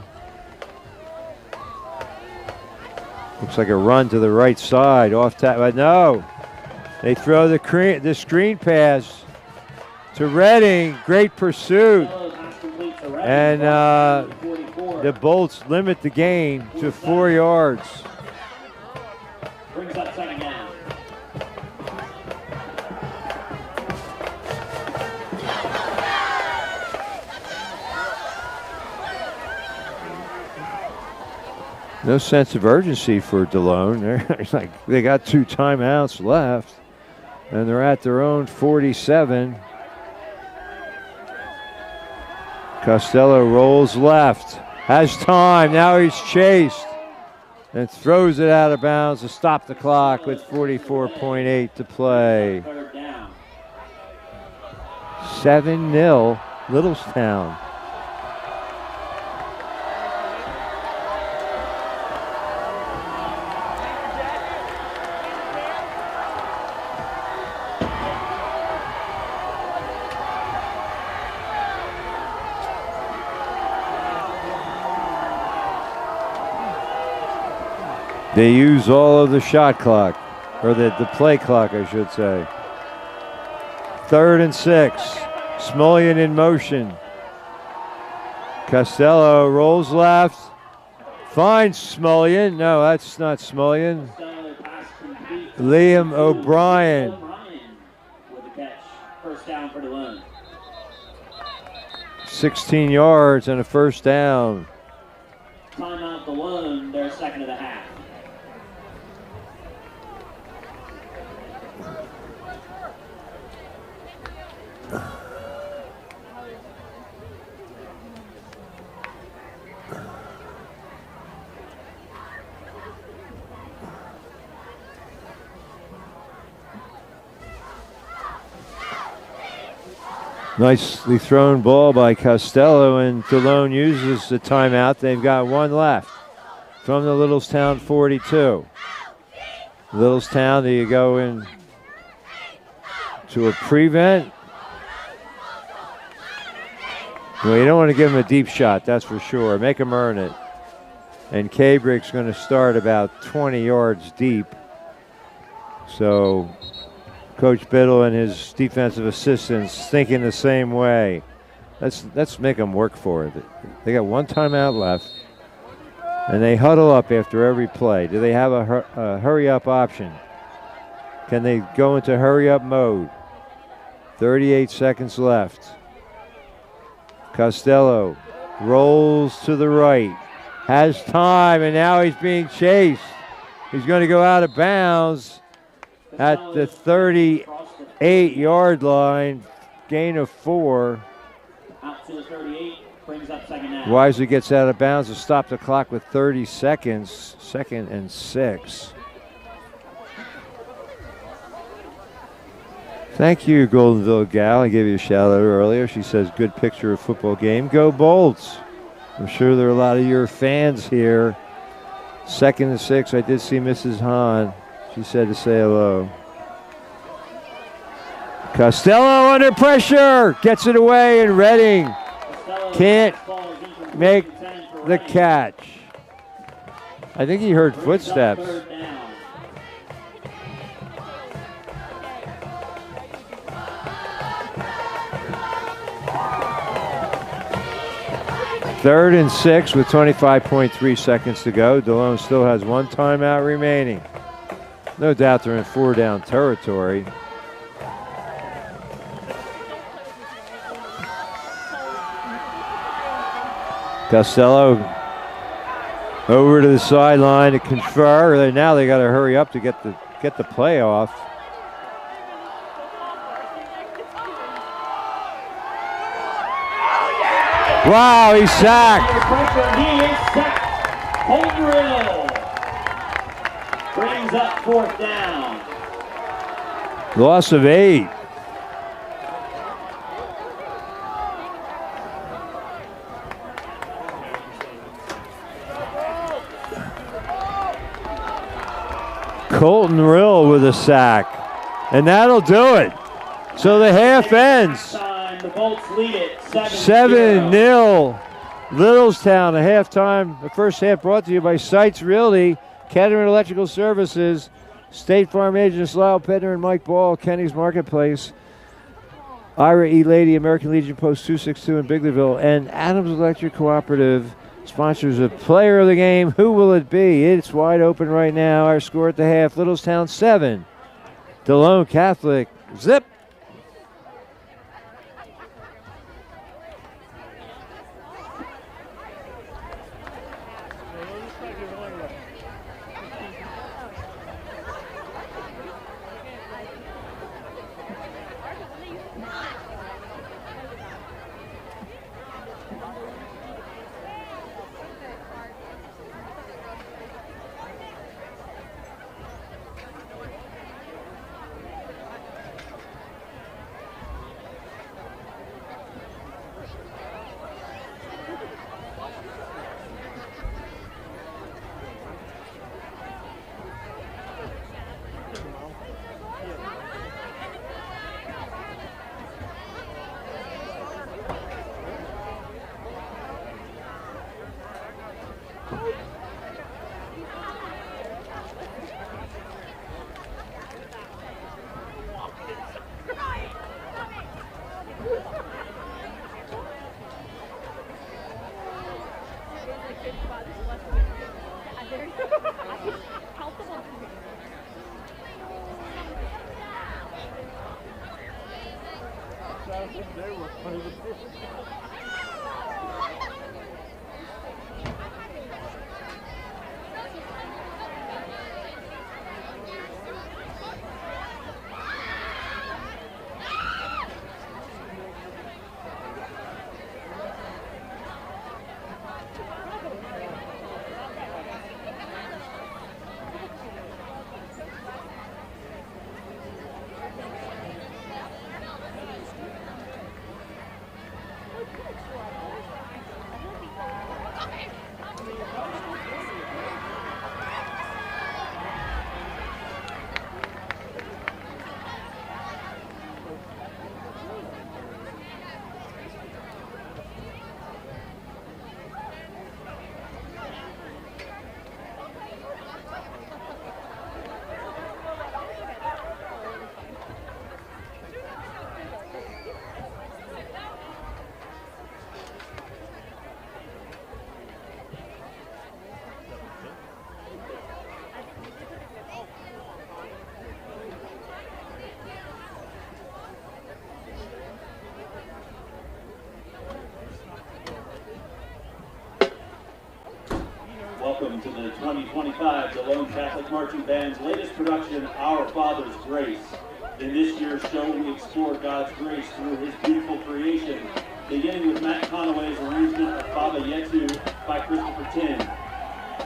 Looks like a run to the right side off but no. They throw the screen pass to Redding. Great pursuit. And the Bolts limit the gain to 4 yards. Brings up second down. No sense of urgency for Delone. They got 2 timeouts left, and they're at their own 47. Costello rolls left, has time. Now he's chased and throws it out of bounds to stop the clock with 44.8 to play. 7-0 Littlestown. They use all of the shot clock, or the play clock, I should say. 3rd and 6. Smullian in motion. Costello rolls left. Finds Smullian. No, that's not Smullian. Liam O'Brien. With the catch. First down for Delone. 16 yards and a first down. Timeout Delone, their second of the half. Nicely thrown ball by Costello, and Delone uses the timeout. They've got 1 left from the Littlestown 42. Littlestown, do you go in to a prevent? Well, you don't want to give him a deep shot, that's for sure. Make him earn it. And Cabrick's going to start about 20 yards deep. So Coach Biddle and his defensive assistants thinking the same way. Let's make them work for it. They got 1 timeout left, and they huddle up after every play. Do they have a hurry-up option? Can they go into hurry-up mode? 38 seconds left. Costello rolls to the right, has time, and now he's being chased. He's going to go out of bounds at the 38-yard line, gain of 4. Out to the 38. Brings up second down. Wisely gets out of bounds to stop the clock with 30 seconds. 2nd and 6. Thank you, Goldenville Gal. I gave you a shout out earlier. She says, good picture of football game. Go Bolts. I'm sure there are a lot of your fans here. 2nd and 6. I did see Mrs. Hahn. She said to say hello. Costello under pressure. Gets it away, and Redding can't make the catch. I think he heard footsteps. 3rd and 6 with 25.3 seconds to go. Delone still has 1 timeout remaining. No doubt they're in 4-down territory. Costello over to the sideline to confer. Now they got to hurry up to get the play off. Wow, he's sacked. He is sacked. Holden brings up 4th down. Loss of 8. Colton Rill with a sack. And that'll do it. So the half ends. The Bolts lead it 7-0. Littlestown, a halftime. The first half brought to you by Sites Realty, Ketterman Electrical Services, State Farm agents Lyle, Pitner, and Mike Ball, Kenny's Marketplace, Ira E. Lady, American Legion Post 262 in Biglerville, and Adams Electric Cooperative sponsors of Player of the Game. Who will it be? It's wide open right now. Our score at the half, Littlestown 7, Delone Catholic zip. Welcome to the 2025 Delone Catholic Marching Band's latest production, Our Father's Grace. In this year's show, we explore God's grace through his beautiful creation, beginning with Matt Conaway's arrangement of Baba Yetu by Christopher Tin.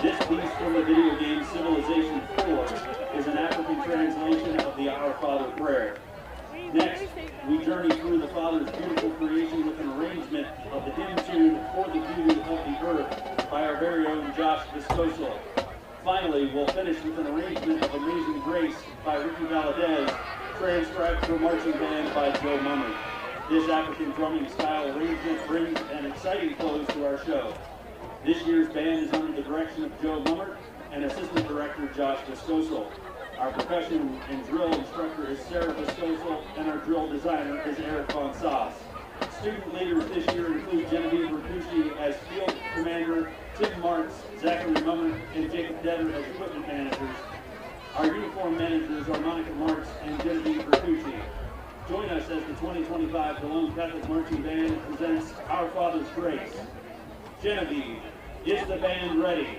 This piece from the video game Civilization 4 is an African translation of the Our Father prayer. Next, we journey through the Father's beautiful creation with an arrangement of the hymn tune For the Beauty of the Earth by our very own Josh Viscoso. Finally, we'll finish with an arrangement of Amazing Grace by Ricky Valadez, transcribed for marching band by Joe Mummer. This African drumming style arrangement brings an exciting close to our show. This year's band is under the direction of Joe Mummer and assistant director Josh Viscoso. Our percussion and drill instructor is Sarah Viscoso, and our drill designer is Eric Fonsas. Student leaders this year include Genevieve Rakushi as field commander, Tim Marks, Zachary Mummer, and Jacob Detter as equipment managers. Our uniform managers are Monica Marks and Genevieve Rakushi. Join us as the 2025 Delone Catholic Marching Band presents Our Father's Grace. Genevieve, is the band ready?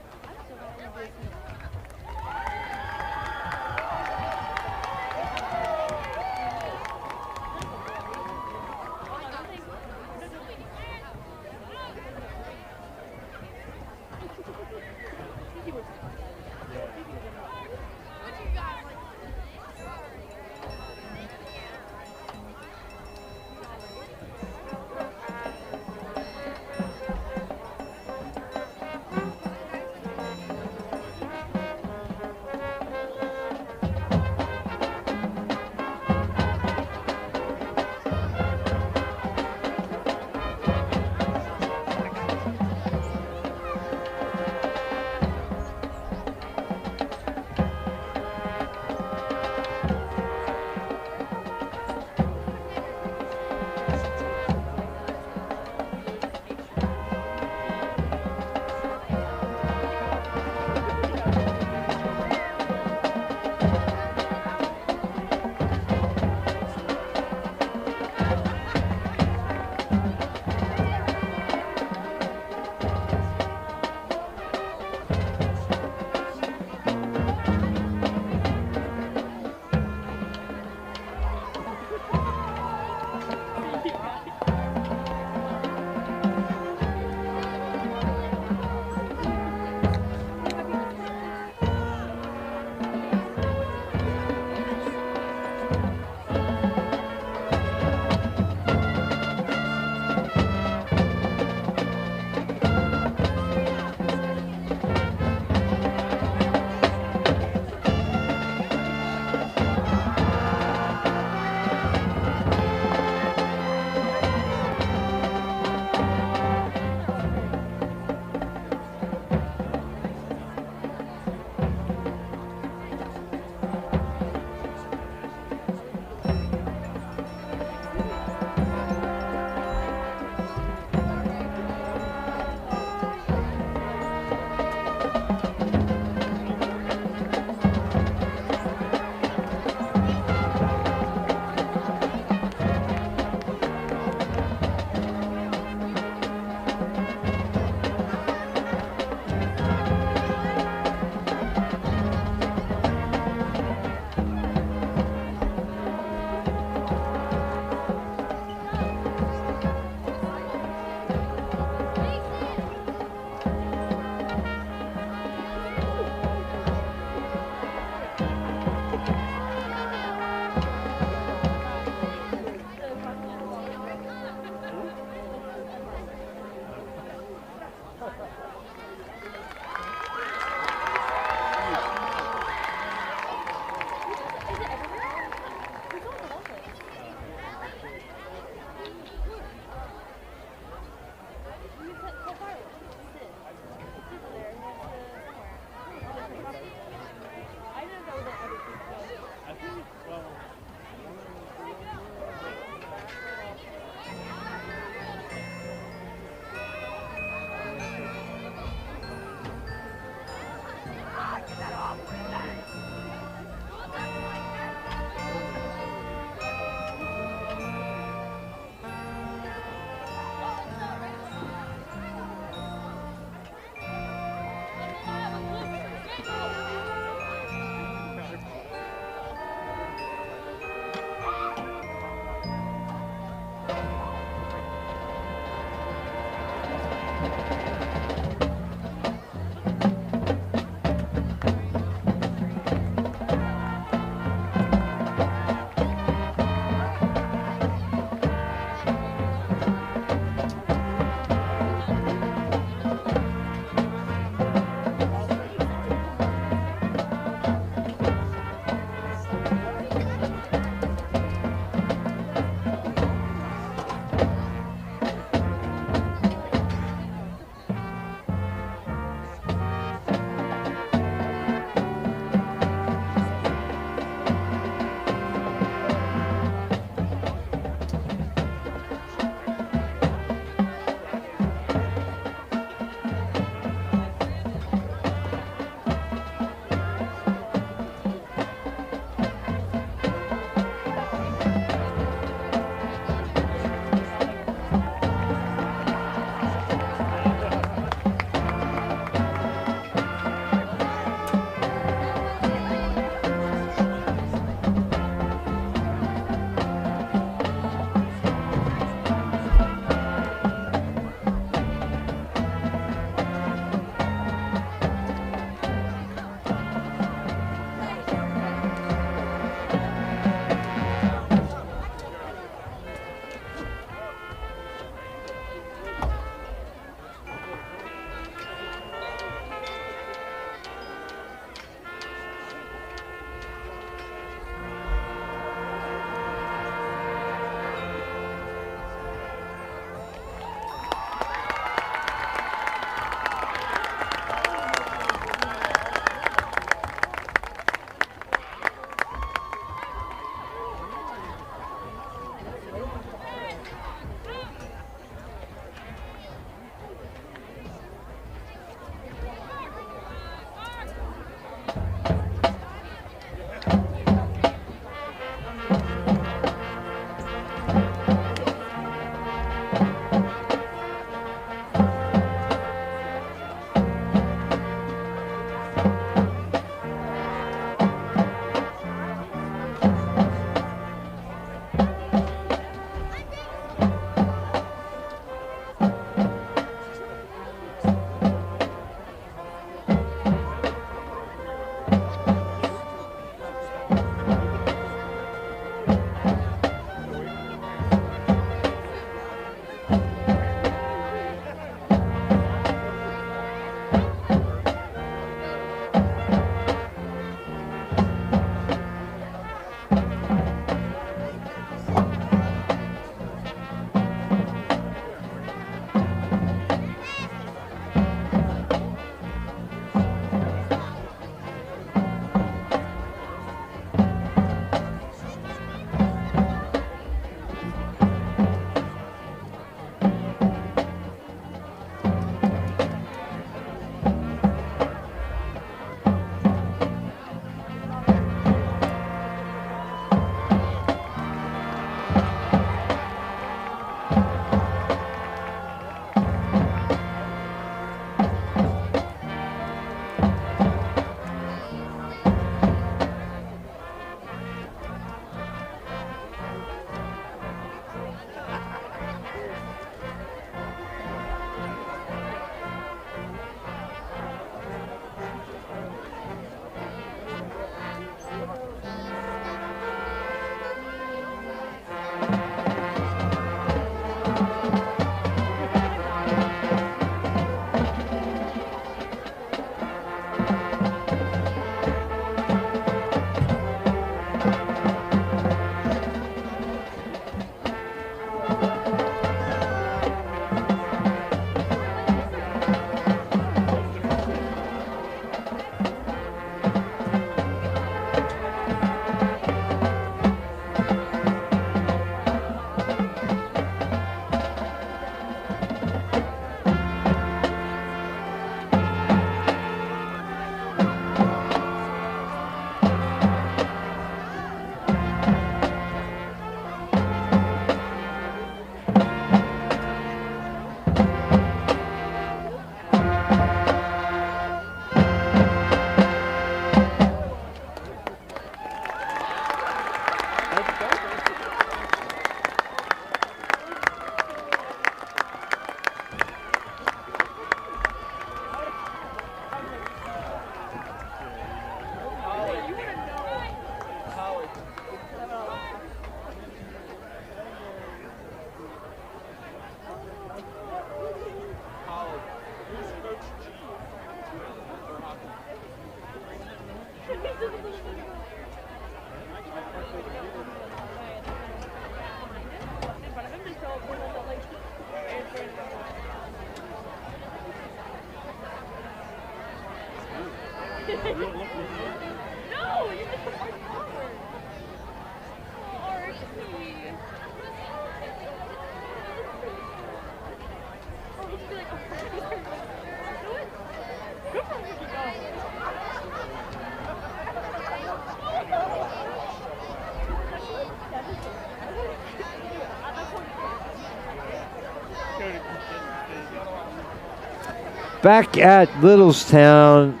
Back at Littlestown,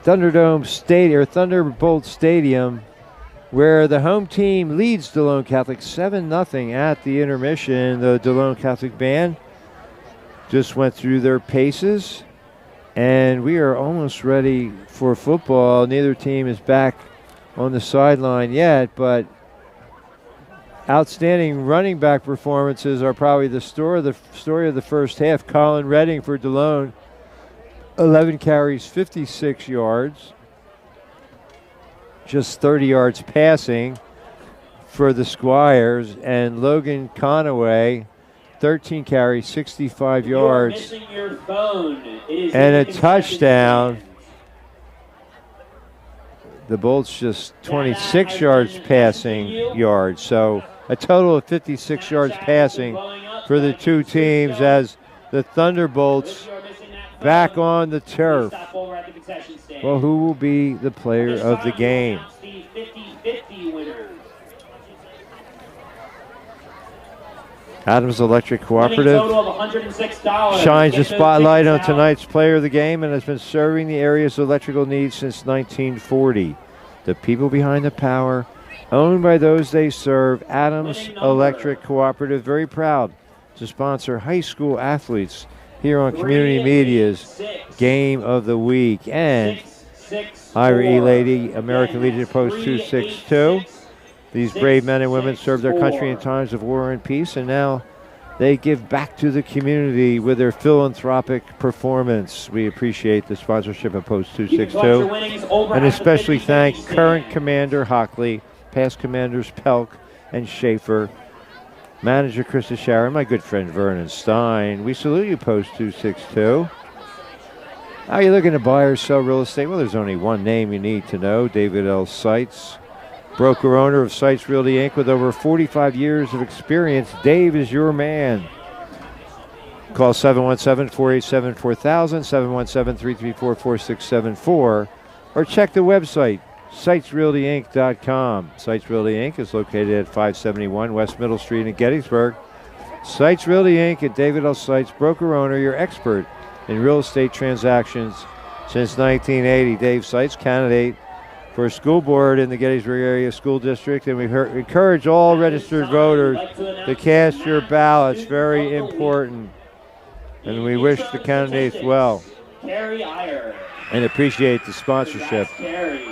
Thunderbolt Stadium, where the home team leads Delone Catholic 7-0 at the intermission. The Delone Catholic band just went through their paces, and we are almost ready for football. Neither team is back on the sideline yet, but outstanding running back performances are probably the story of the first half. Colin Redding for Delone, 11 carries, 56 yards. Just 30 yards passing for the Squires. And Logan Conaway, 13 carries, 65 yards. And a touchdown. The Bolts just 26 yards passing yards. So a total of 56 yards passing for the two teams as the Thunderbolts back on the turf. Well, who will be the player of the game? Adams Electric Cooperative shines the spotlight on tonight's player of the game and has been serving the area's electrical needs since 1940. The people behind the power, owned by those they serve, Adams Electric Cooperative, very proud to sponsor high school athletes here on Community Media's Game of the Week. And Ira E. Lady, American Legion Post 262. These brave men and women serve their country in times of war and peace, and now they give back to the community with their philanthropic performance. We appreciate the sponsorship of Post 262, and especially thank current Commander Hockley, past Commanders Pelk and Schaefer, Manager Krista Sharon, my good friend Vernon Stein. We salute you, Post 262. Are you looking to buy or sell real estate? Well, there's only one name you need to know, David L. Seitz, broker owner of Seitz Realty Inc. with over 45 years of experience. Dave is your man. Call 717-487-4000, 717-334-4674, or check the website, SeitZRealtyInc.com. Seitz Realty Inc. is located at 571 West Middle Street in Gettysburg. Seitz Realty Inc. and David L. Seitz, broker owner, your expert in real estate transactions since 1980. Dave Seitz, candidate for school board in the Gettysburg Area School District, and we encourage all registered voters to cast your ballots. Very important. And we wish the candidates well. And appreciate the sponsorship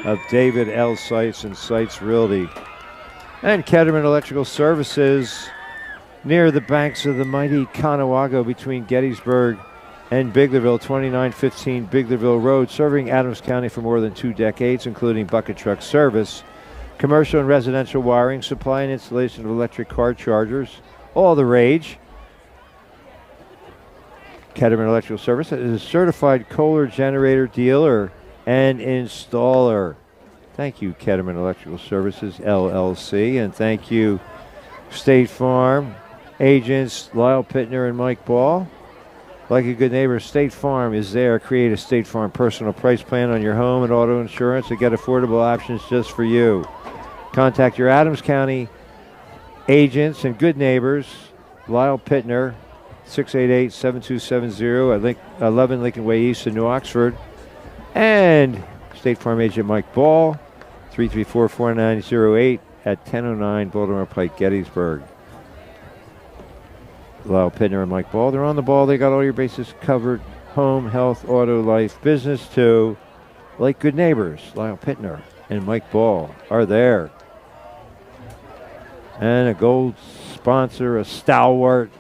of David L. Seitz and Seitz Realty. And Ketterman Electrical Services near the banks of the mighty Conowago between Gettysburg and Biglerville, 2915 Biglerville Road, serving Adams County for more than 2 decades, including bucket truck service, commercial and residential wiring, supply and installation of electric car chargers, all the rage. Ketterman Electrical Service is a certified Kohler generator dealer and installer. Thank you, Ketterman Electrical Services, LLC, and thank you, State Farm agents Lyle, Pitner, and Mike Ball. Like a good neighbor, State Farm is there. Create a State Farm personal price plan on your home and auto insurance and get affordable options just for you. Contact your Adams County agents and good neighbors, Lyle Pitner, 688-7270 at 11 Lincoln Way East in New Oxford. And State Farm agent Mike Ball, 334-4908 at 10:09 Baltimore Pike, Gettysburg. Lyle, Pitner, and Mike Ball. They're on the ball. They got all your bases covered. Home, health, auto, life, business too. Like good neighbors, Lyle Pitner and Mike Ball are there. And a gold sponsor, a stalwart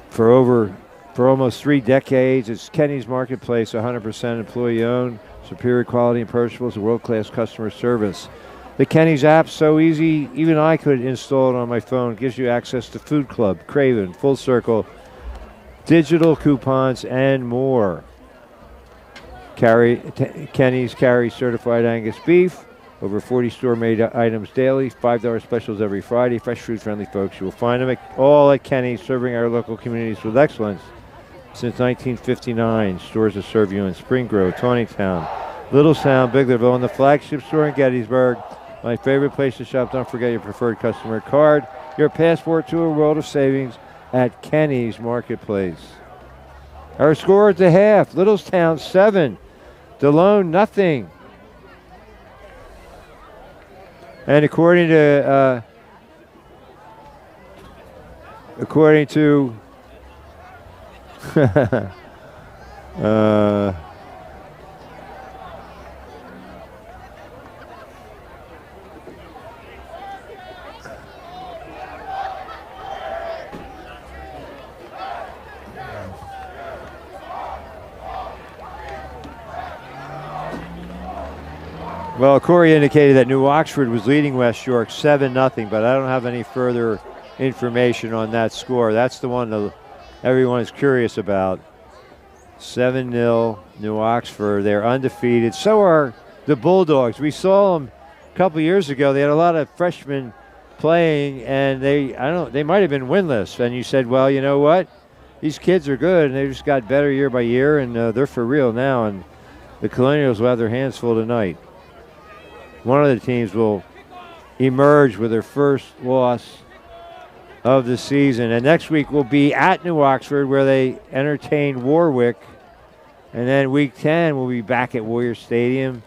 for almost 3 decades. It's Kenny's Marketplace, 100% employee-owned, superior quality and perishables, world-class customer service. The Kenny's app's so easy, even I could install it on my phone. It gives you access to Food Club, Craven, Full Circle, digital coupons, and more. Kenny's carries certified Angus beef, over 40 store-made items daily, $5 specials every Friday. Fresh food-friendly folks. You will find them all at Kenny's, serving our local communities with excellence. Since 1959, stores that serve you in Spring Grove, Tawnytown, Littlestown, Biglerville, and the flagship store in Gettysburg. My favorite place to shop. Don't forget your preferred customer card, your passport to a world of savings at Kenny's Marketplace. Our score at the half, Littlestown 7, Delone nothing. And according to well, Corey indicated that New Oxford was leading West York 7-0, but I don't have any further information on that score. That's the one that everyone is curious about. 7-0, New Oxford. They're undefeated. So are the Bulldogs. We saw them a couple years ago. They had a lot of freshmen playing, and they might have been winless. And you said, well, you know what? These kids are good, and they just got better year by year, and they're for real now. And the Colonials will have their hands full tonight. One of the teams will emerge with their first loss of the season. And next week will be at New Oxford, where they entertain Warwick. And then week 10 will be back at Warrior Stadium.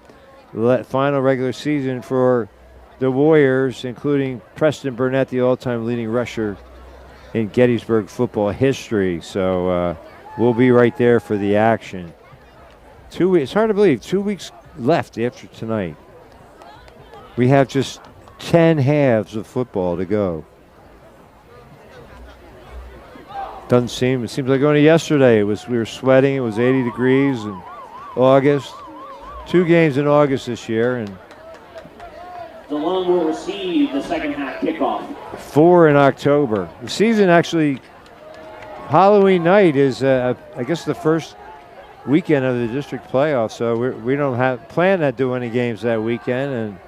Final regular season for the Warriors, including Preston Burnett, the all-time leading rusher in Gettysburg football history. So we'll be right there for the action. It's hard to believe, 2 weeks left after tonight. We have just 10 halves of football to go. It seems like only yesterday we were sweating. It was 80 degrees in August. 2 games in August this year, and Delone will receive the second half kickoff. 4 in October. The season actually, Halloween night is, I guess, the first weekend of the district playoffs. So we don't plan to do any games that weekend, and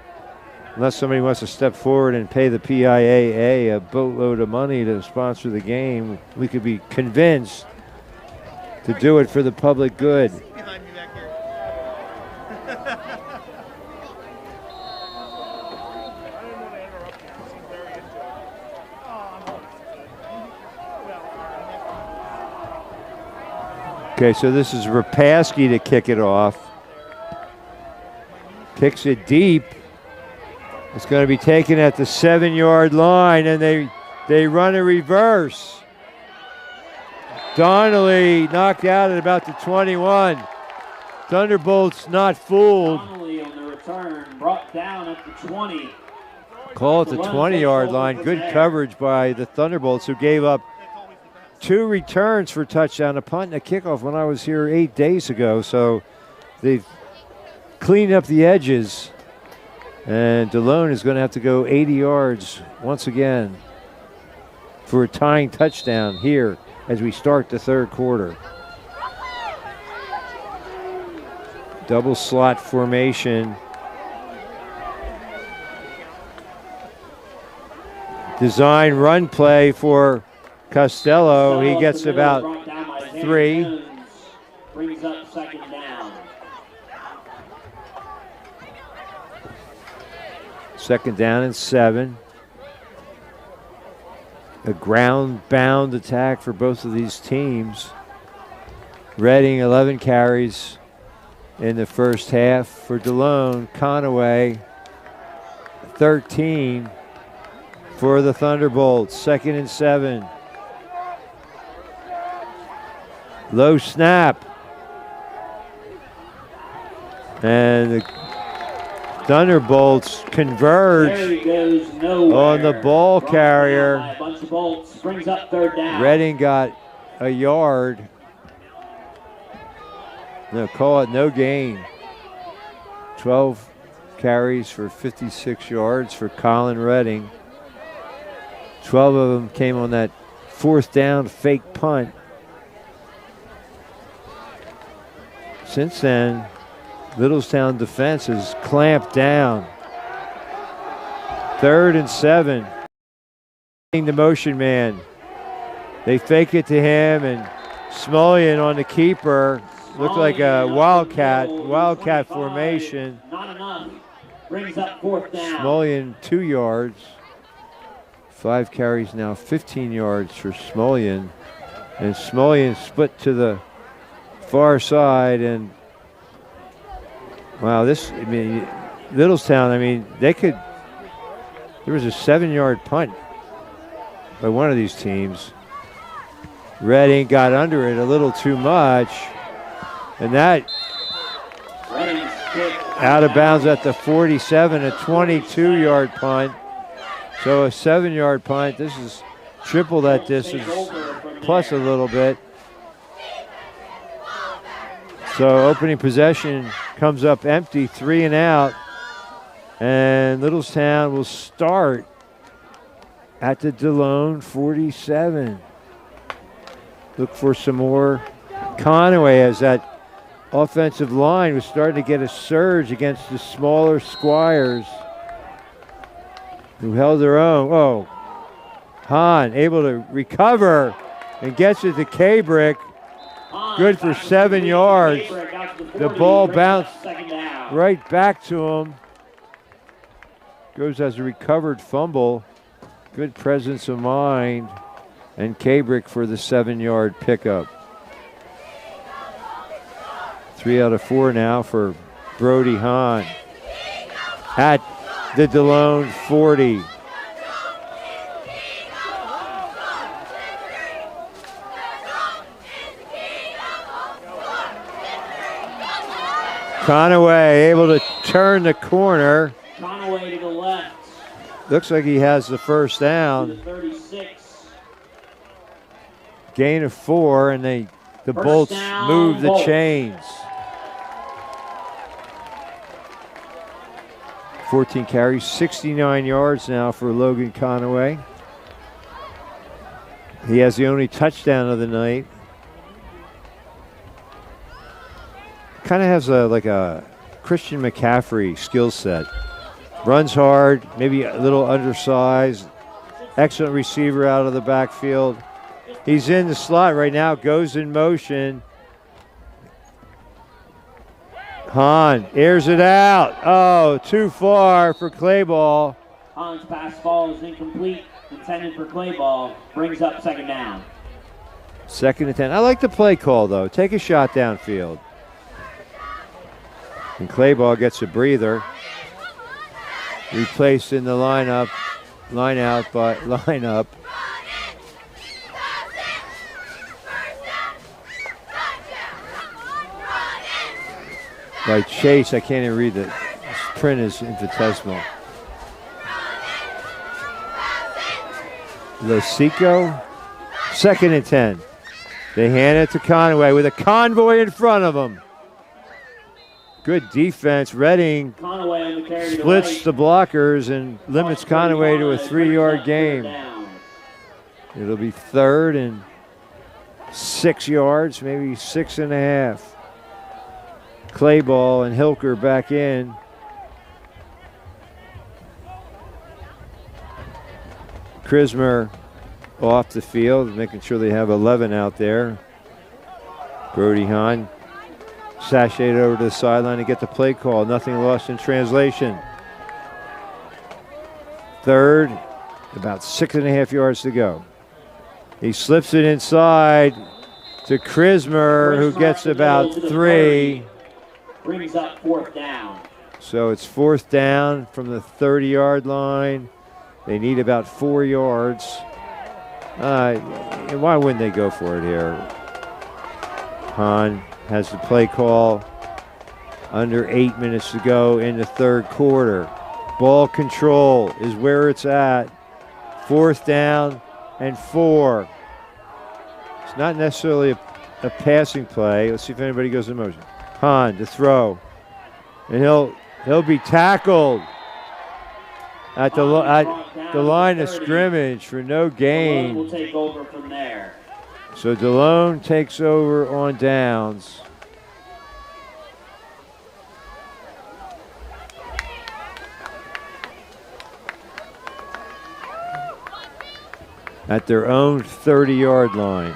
unless somebody wants to step forward and pay the PIAA a boatload of money to sponsor the game, we could be convinced to do it for the public good. Behind me back here. Okay, so this is Rapaski to kick it off. Kicks it deep. It's going to be taken at the 7-yard line, and they run a reverse. Donnelly knocked out at about the 21. Thunderbolts not fooled. Donnelly on the return, brought down at the 20. Call it the 20-yard line. Good coverage by the Thunderbolts, who gave up 2 returns for touchdown, a punt and a kickoff when I was here 8 days ago. So they've cleaned up the edges. And Delone is going to have to go 80 yards once again for a tying touchdown here as we start the third quarter. Double slot formation. Design run play for Costello. He gets about 3. Brings up second down. Second down and 7. A ground-bound attack for both of these teams. Reading 11 carries in the first half for Delone. Conaway 13 for the Thunderbolts. 2nd and 7. Low snap. And the Thunderbolts converge on the ball carrier. A bunch of bolts brings up 3rd down. Reading got a yard. No, call it no gain. 12 carries for 56 yards for Colin Reading. 12 of them came on that 4th down fake punt. Since then, Littlestown defense has clamped down. 3rd and 7. The motion man. They fake it to him, and Smullian on the keeper. Looked like a wildcat formation. Not enough. Brings up 4th down. Smullian 2 yards. 5 carries now, 15 yards for Smullian. And Smullian split to the far side, and wow, Littlestown, they could, there was a 7-yard punt by one of these teams. Reading got under it a little too much, and that out of bounds at the 47, a 22-yard punt. So a 7-yard punt. This is triple that distance, plus a little bit. So opening possession comes up empty, 3 and out. And Littlestown will start at the Delone 47. Look for some more Conway, as that offensive line was starting to get a surge against the smaller Squires, who held their own. Oh, Hahn able to recover and gets it to Kabrick. Good for 7 yards. The ball bounced right back to him. Goes as a recovered fumble. Good presence of mind. And Kabrick for the 7-yard pickup. 3 out of 4 now for Brody Hahn at the Delone 40. Conaway able to turn the corner. Conaway to the left. Looks like he has the 1st down. 36. Gain of 4, and the Bolts move the chains. 14 carries, 69 yards now for Logan Conaway. He has the only touchdown of the night. Kind of has like a Christian McCaffrey skill set. Runs hard, maybe a little undersized. Excellent receiver out of the backfield. He's in the slot right now, goes in motion. Hahn airs it out. Oh, too far for Clayball. Hahn's pass ball is incomplete, intended for Clayball. Brings up 2nd down. 2nd and 10. I like the play call, though. Take a shot downfield. And Clayball gets a breather. Replaced in the lineup by Chase. I can't even read it. This print is infinitesimal. Losico, 2nd and 10. They hand it to Conway with a convoy in front of him. Good defense. Reading splits the blockers and limits Conway to a 3-yard game. It'll be 3rd and 6 yards, maybe 6.5. Clayball and Hilker back in. Krismer off the field, making sure they have 11 out there. Brody Hahn sashayed over to the sideline to get the play call. Nothing lost in translation. 3rd, about 6.5 yards to go. He slips it inside to Krismer, who gets about 3. Brings up 4th down. So it's 4th down from the 30-yard line. They need about 4 yards. Why wouldn't they go for it here? Hahn has the play call. Under 8 minutes to go in the 3rd quarter. Ball control is where it's at. 4th down and 4. It's not necessarily a passing play. Let's see if anybody goes in motion. Hahn to throw. And he'll be tackled at the line of scrimmage for no gain. Delone will take over from there. So Delone takes over on downs. At their own 30-yard line.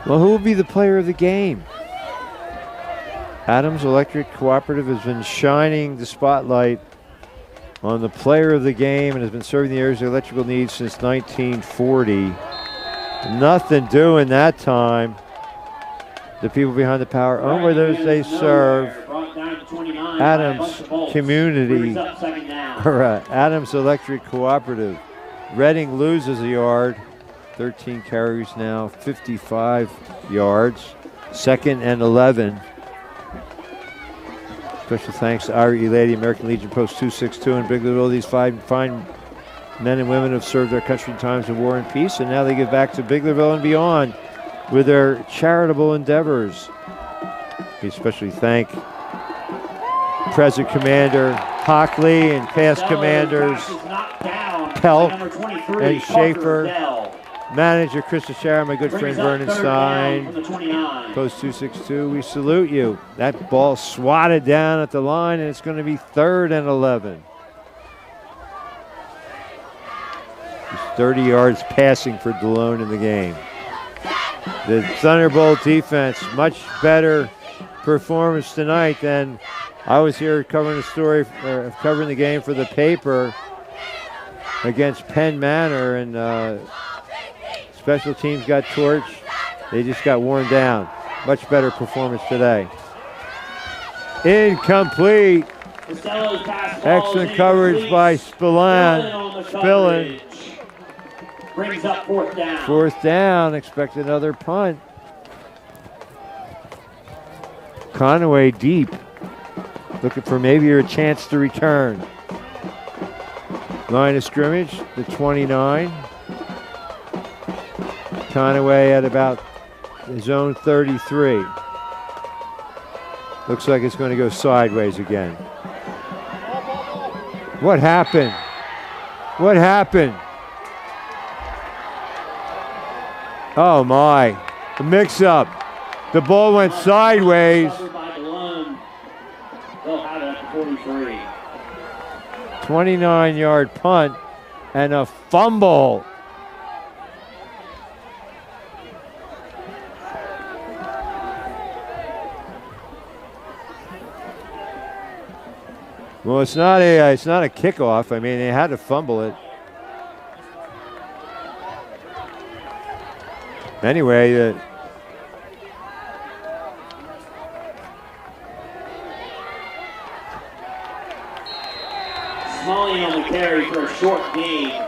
Well, who will be the player of the game? Adams Electric Cooperative has been shining the spotlight on the player of the game and has been serving the area's electrical needs since 1940. Nothing doing that time. The people behind the power own where those they serve. Adams Community, Adams Electric Cooperative. Reading loses a yard. 13 carries now, 55 yards. 2nd and 11. Special thanks to Ira Lady, American Legion Post 262 in Biglerville. These fine men and women have served their country in times of war and peace, and now they give back to Biglerville and beyond with their charitable endeavors. We especially thank present Commander Hockley and past commanders Pelk and Schaefer. Manager Chris Shara, my good friend Vernon Stein. Post 262, we salute you. That ball swatted down at the line, and it's going to be 3rd and 11. 30 yards passing for Delone in the game. The Thunderbolt defense, much better performance tonight than I was here covering covering the game for the paper against Penn Manor, and special teams got torched. They just got worn down. Much better performance today. Incomplete. Excellent coverage by Spillane. Brings up 4th down. 4th down. Expect another punt. Conway deep. Looking for maybe a chance to return. Line of scrimmage, the 29. Conway at about his own 33. Looks like it's going to go sideways again. What happened? What happened? Oh my, the mix-up. The ball went sideways. 29-yard punt and a fumble. Well, it's not a kickoff. I mean, they had to fumble it. Anyway, Smalley on the carry for a short gain.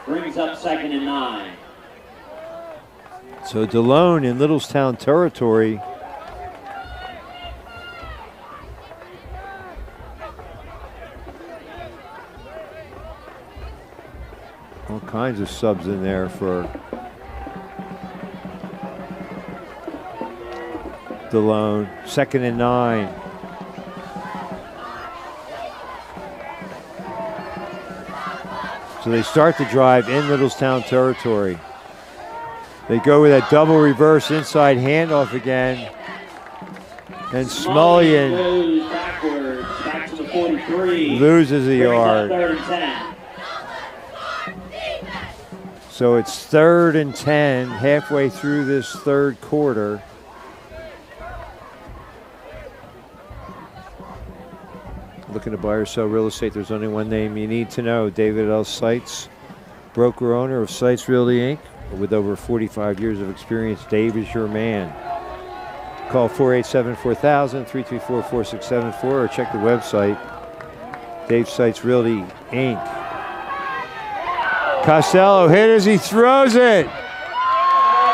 Brings up 2nd and 9. So Delone in Littlestown territory. All kinds of subs in there for Delone. 2nd and 9. So they start the drive in Littlestown territory. They go with that double reverse inside handoff again. And Smullian goes backwards, back to the 43. Loses a yard. 3rd and 10. So it's 3rd and 10, halfway through this 3rd quarter. Looking to buy or sell real estate, there's only one name you need to know. David L. Seitz, broker owner of Seitz Realty Inc., with over 45 years of experience, Dave is your man. Call 487-4000, 334-4674, or check the website, Dave Sites Realty, Inc. Costello hit as he throws it.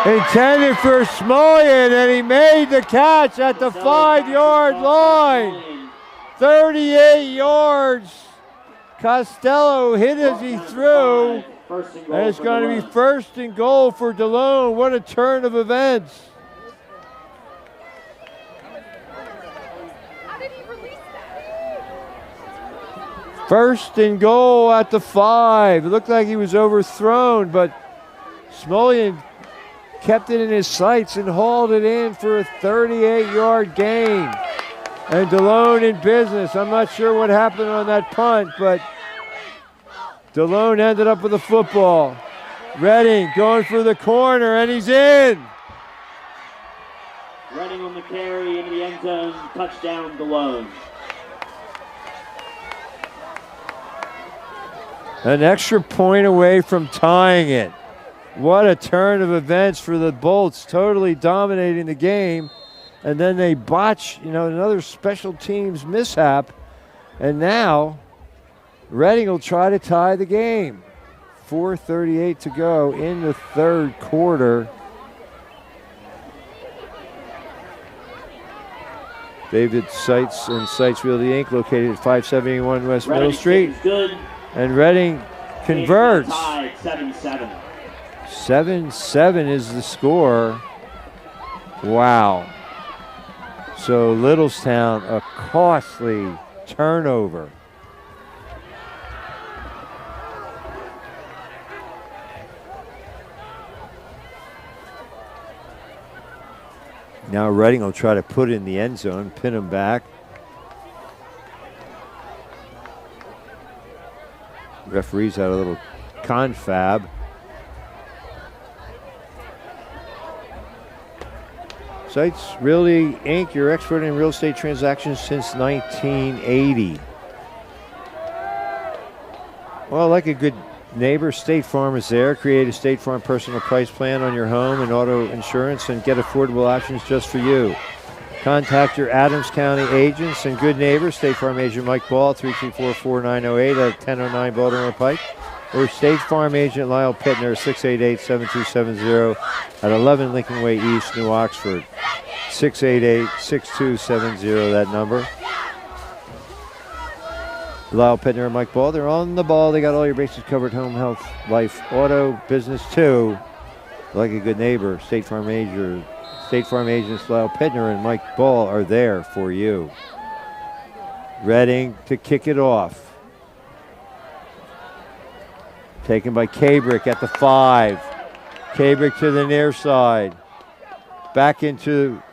Intended for Smolian, and he made the catch at the 5-yard line. 38 yards. Costello hit as he threw. And it's going to be first and goal for Delone. What a turn of events. First and goal at the 5. It looked like he was overthrown, but Smolian kept it in his sights and hauled it in for a 38-yard gain. And Delone in business. I'm not sure what happened on that punt, but Delone ended up with the football. Redding going for the corner, and he's in. Redding on the carry into the end zone. Touchdown, Delone. An extra point away from tying it. What a turn of events for the Bolts, totally dominating the game. And then they botch, another special teams mishap. And now Redding will try to tie the game. 4:38 to go in the third quarter. David Sites and Sites Realty Inc. located at 571 West Middle Street. Good. And Redding converts. 7-7. 7-7 is the score. Wow. So Littlestown, a costly turnover. Now Redding will try to put it in the end zone, pin him back. Referees had a little confab. Sites Realty Inc., your expert in real estate transactions since 1980. Well, like a good neighbor, State Farm is there. Create a State Farm personal price plan on your home and auto insurance and get affordable options just for you. Contact your Adams County agents and good neighbors, State Farm agent Mike Ball, 324-4908 at 1009 Baltimore Pike, or State Farm agent Lyle Pitner, 688-7270 at 11 Lincoln Way East, New Oxford. 688-6270, that number. Lyle Pitner and Mike Ball, they're on the ball. They got all your bases covered, home, health, life, auto, business too. Like a good neighbor, State Farm agents Lyle Pitner and Mike Ball are there for you. Redding to kick it off. Taken by Kabrick at the 5. Kabrick to the near side. Back into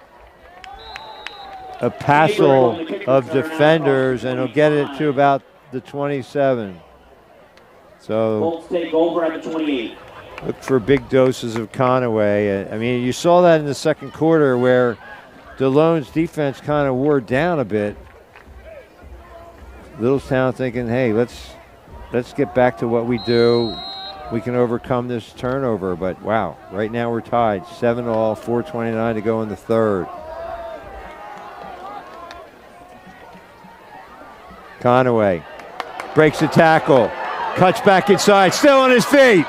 a passel of defenders, and he'll get it to about the 27. So Bolts take over at the 28. Look for big doses of Conaway. I mean, you saw that in the second quarter where Delone's defense kind of wore down a bit. Littlestown thinking, hey, let's get back to what we do. We can overcome this turnover. But, wow, right now we're tied. 7-all, 4:29 to go in the third. Conaway breaks the tackle, cuts back inside, still on his feet.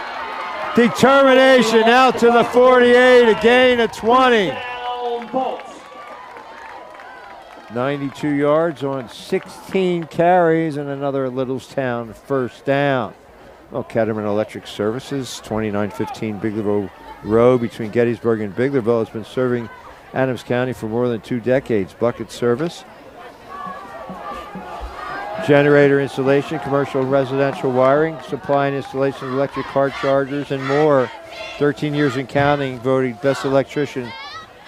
Determination out to the 48, a gain of 20. 92 yards on 16 carries and another Littlestown first down. Well, Ketterman Electric Services, 2915 Biglerville Road between Gettysburg and Biglerville, has been serving Adams County for more than 2 decades. Bucket service, generator installation, commercial and residential wiring, supply and installation of electric car chargers, and more. 13 years in counting, voted best electrician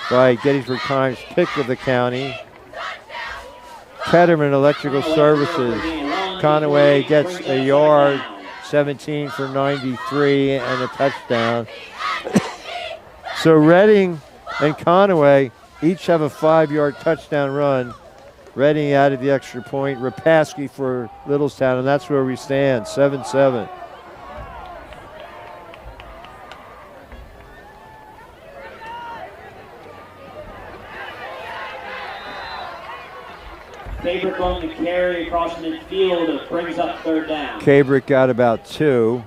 by Gettysburg Times Pick of the County. Ketterman Electrical Services. Conaway gets a yard, 17 for 93, and a touchdown. So Redding and Conaway each have a 5-yard touchdown run. Redding added the extra point. Rapaski for Littlestown, and that's where we stand, 7-7. Favorite going to carry across midfield. It brings up third down. Cabrick got about 2.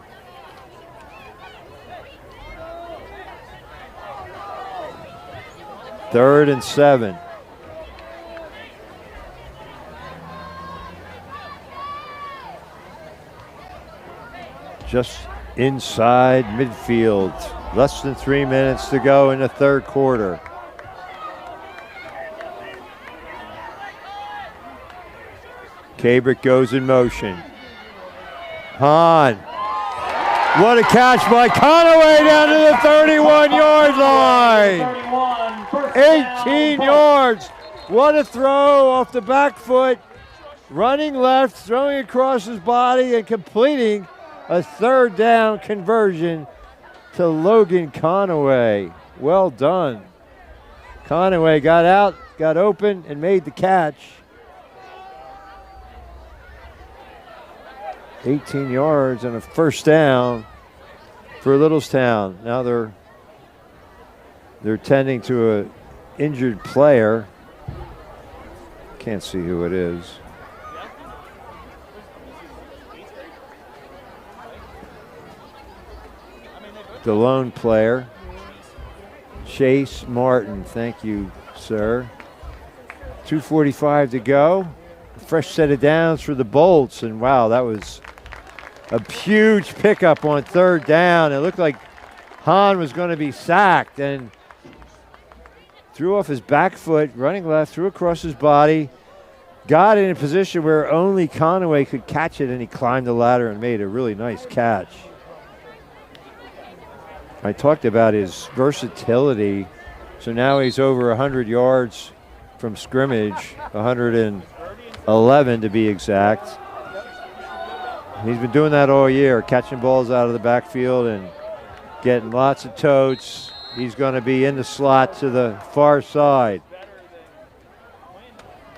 Third and 7. Just inside midfield. Less than 3 minutes to go in the third quarter. Cabrick goes in motion. Hahn. What a catch by Conaway down to the 31-yard line. 18 yards. What a throw off the back foot. Running left, throwing across his body and completing a third down conversion to Logan Conaway. Well done. Conaway got out, got open, and made the catch. 18 yards and a first down for Littlestown. Now they're tending to an injured player. Can't see who it is. Delone player. Chase Martin. Thank you, sir. 2:45 to go. A fresh set of downs for the Bolts. And wow, that was a huge pickup on third down. It looked like Hahn was going to be sacked and threw off his back foot, running left, threw across his body, got in a position where only Conaway could catch it, and he climbed the ladder and made a really nice catch. I talked about his versatility. So now he's over 100 yards from scrimmage, 111 to be exact. He's been doing that all year, catching balls out of the backfield and getting lots of totes. He's going to be in the slot to the far side.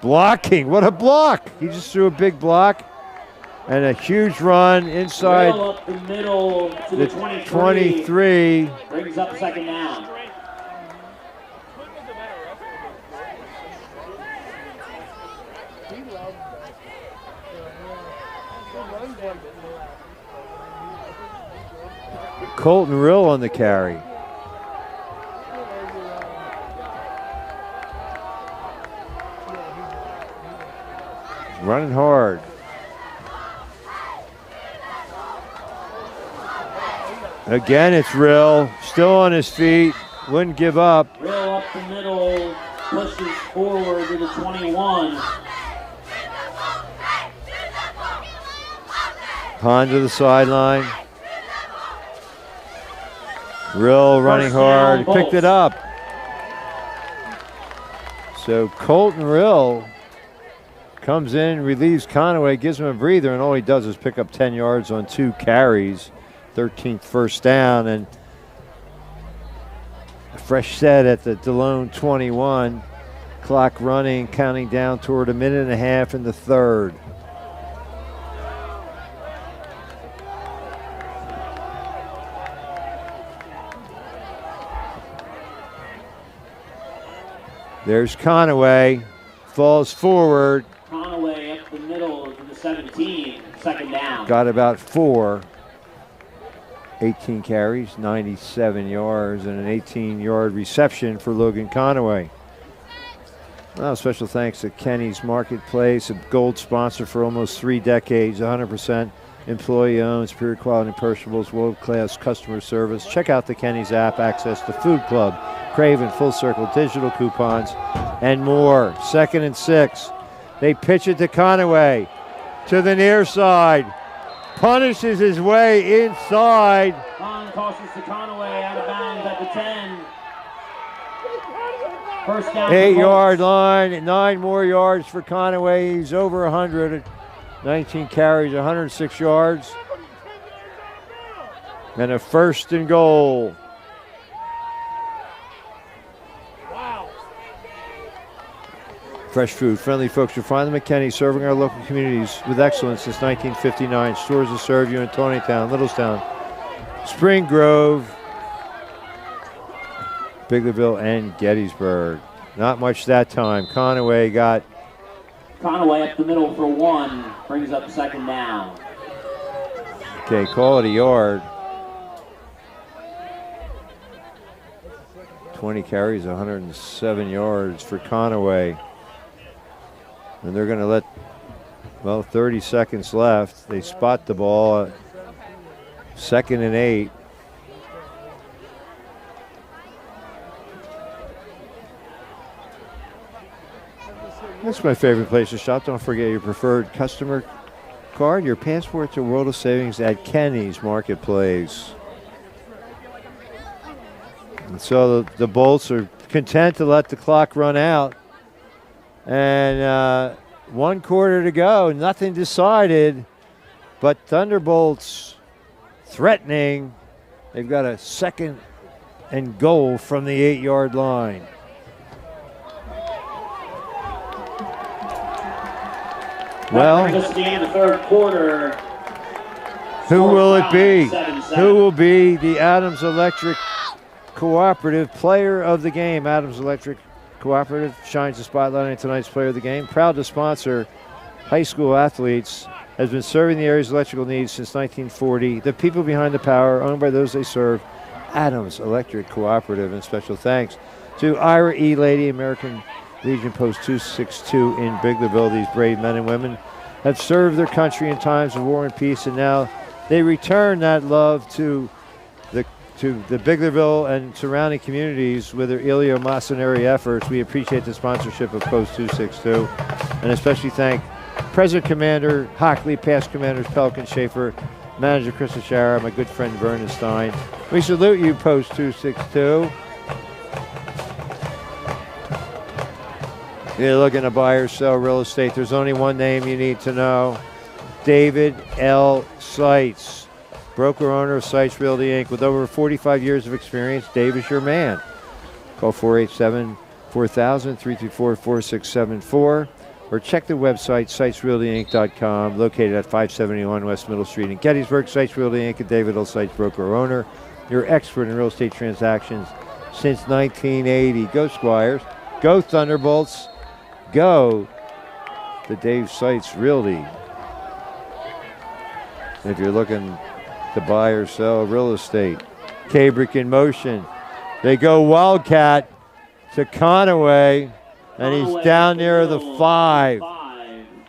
Blocking, what a block. He just threw a big block and a huge run inside Up the middle to the 23. Brings up second down. Colton Rill on the carry. Running hard. Again, it's Rill, still on his feet, wouldn't give up. Rill up the middle, pushes forward to the 21. Hahn to the sideline. Rill running hard, he picked it up. So Colton Rill comes in, relieves Conaway, gives him a breather, and all he does is pick up 10 yards on 2 carries. 13th first down, and a fresh set at the Delone 21. Clock running, counting down toward a minute and a half in the third. There's Conaway, falls forward. Conaway up the middle to the 17, second down. Got about 4. 18 carries, 97 yards, and an 18-yard reception for Logan Conaway. Well, special thanks to Kenny's Marketplace, a gold sponsor for almost 3 decades, 100% employee-owned, superior quality perishables, world-class customer service. Check out the Kenny's app, access to Food Club, Craven, Full Circle, digital coupons, and more. 2nd and 6. They pitch it to Conaway to the near side. Punishes his way inside. Hahn tosses to Conaway out of bounds at the 10. First down. 8-yard line, 9 more yards for Conaway. He's over 100. 19 carries, 106 yards. And a first and goal. Fresh food, friendly folks. You'll find them at Kennie, serving our local communities with excellence since 1959. Stores that serve you in Tonytown, Littlestown, Spring Grove, Biglerville, and Gettysburg. Not much that time. Conaway got Conaway up the middle for 1, brings up 2nd down. Okay, call it a yard. 20 carries, 107 yards for Conaway. And they're going to let, 30 seconds left. They spot the ball at 2nd and 8. That's my favorite place to shop. Don't forget your preferred customer card, your passport to World of Savings at Kenny's Marketplace. And so the Bolts are content to let the clock run out. And 1 quarter to go, nothing decided, but Thunderbolts threatening. They've got a 2nd and goal from the 8-yard line. Well, the third quarter. Who will it be? 7-7. Who will be the Adams Electric Cooperative Player of the Game? Adams Electric Cooperative shines the spotlight on tonight's Player of the Game. Proud to sponsor high school athletes. Has been serving the area's electrical needs since 1940. The people behind the power, owned by those they serve. Adams Electric Cooperative. And special thanks to Ira E. Lady, American Legion Post 262 in Biglerville. These brave men and women have served their country in times of war and peace, and now they return that love to the Biglerville and surrounding communities with their eleemosynary efforts. We appreciate the sponsorship of Post 262, and especially thank Present Commander Hockley, past commanders Pelican Schaefer, Manager Chris Ashara, my good friend Vernon Stein. We salute you, Post 262. You're looking to buy or sell real estate. There's only one name you need to know. David L. Seitz, broker owner of Seitz Realty, Inc. With over 45 years of experience, Dave is your man. Call 487-4000, 334-4674, or check the website, SeitsRealtyInc.com, located at 571 West Middle Street in Gettysburg. Seitz Realty, Inc. and David L. Seitz, broker owner. Your expert in real estate transactions since 1980. Go Squires. Go Thunderbolts. Go to Dave Seitz Realty. If you're looking to buy or sell real estate. Cabrick in motion. They go Wildcat to Conaway, and he's down near the 5.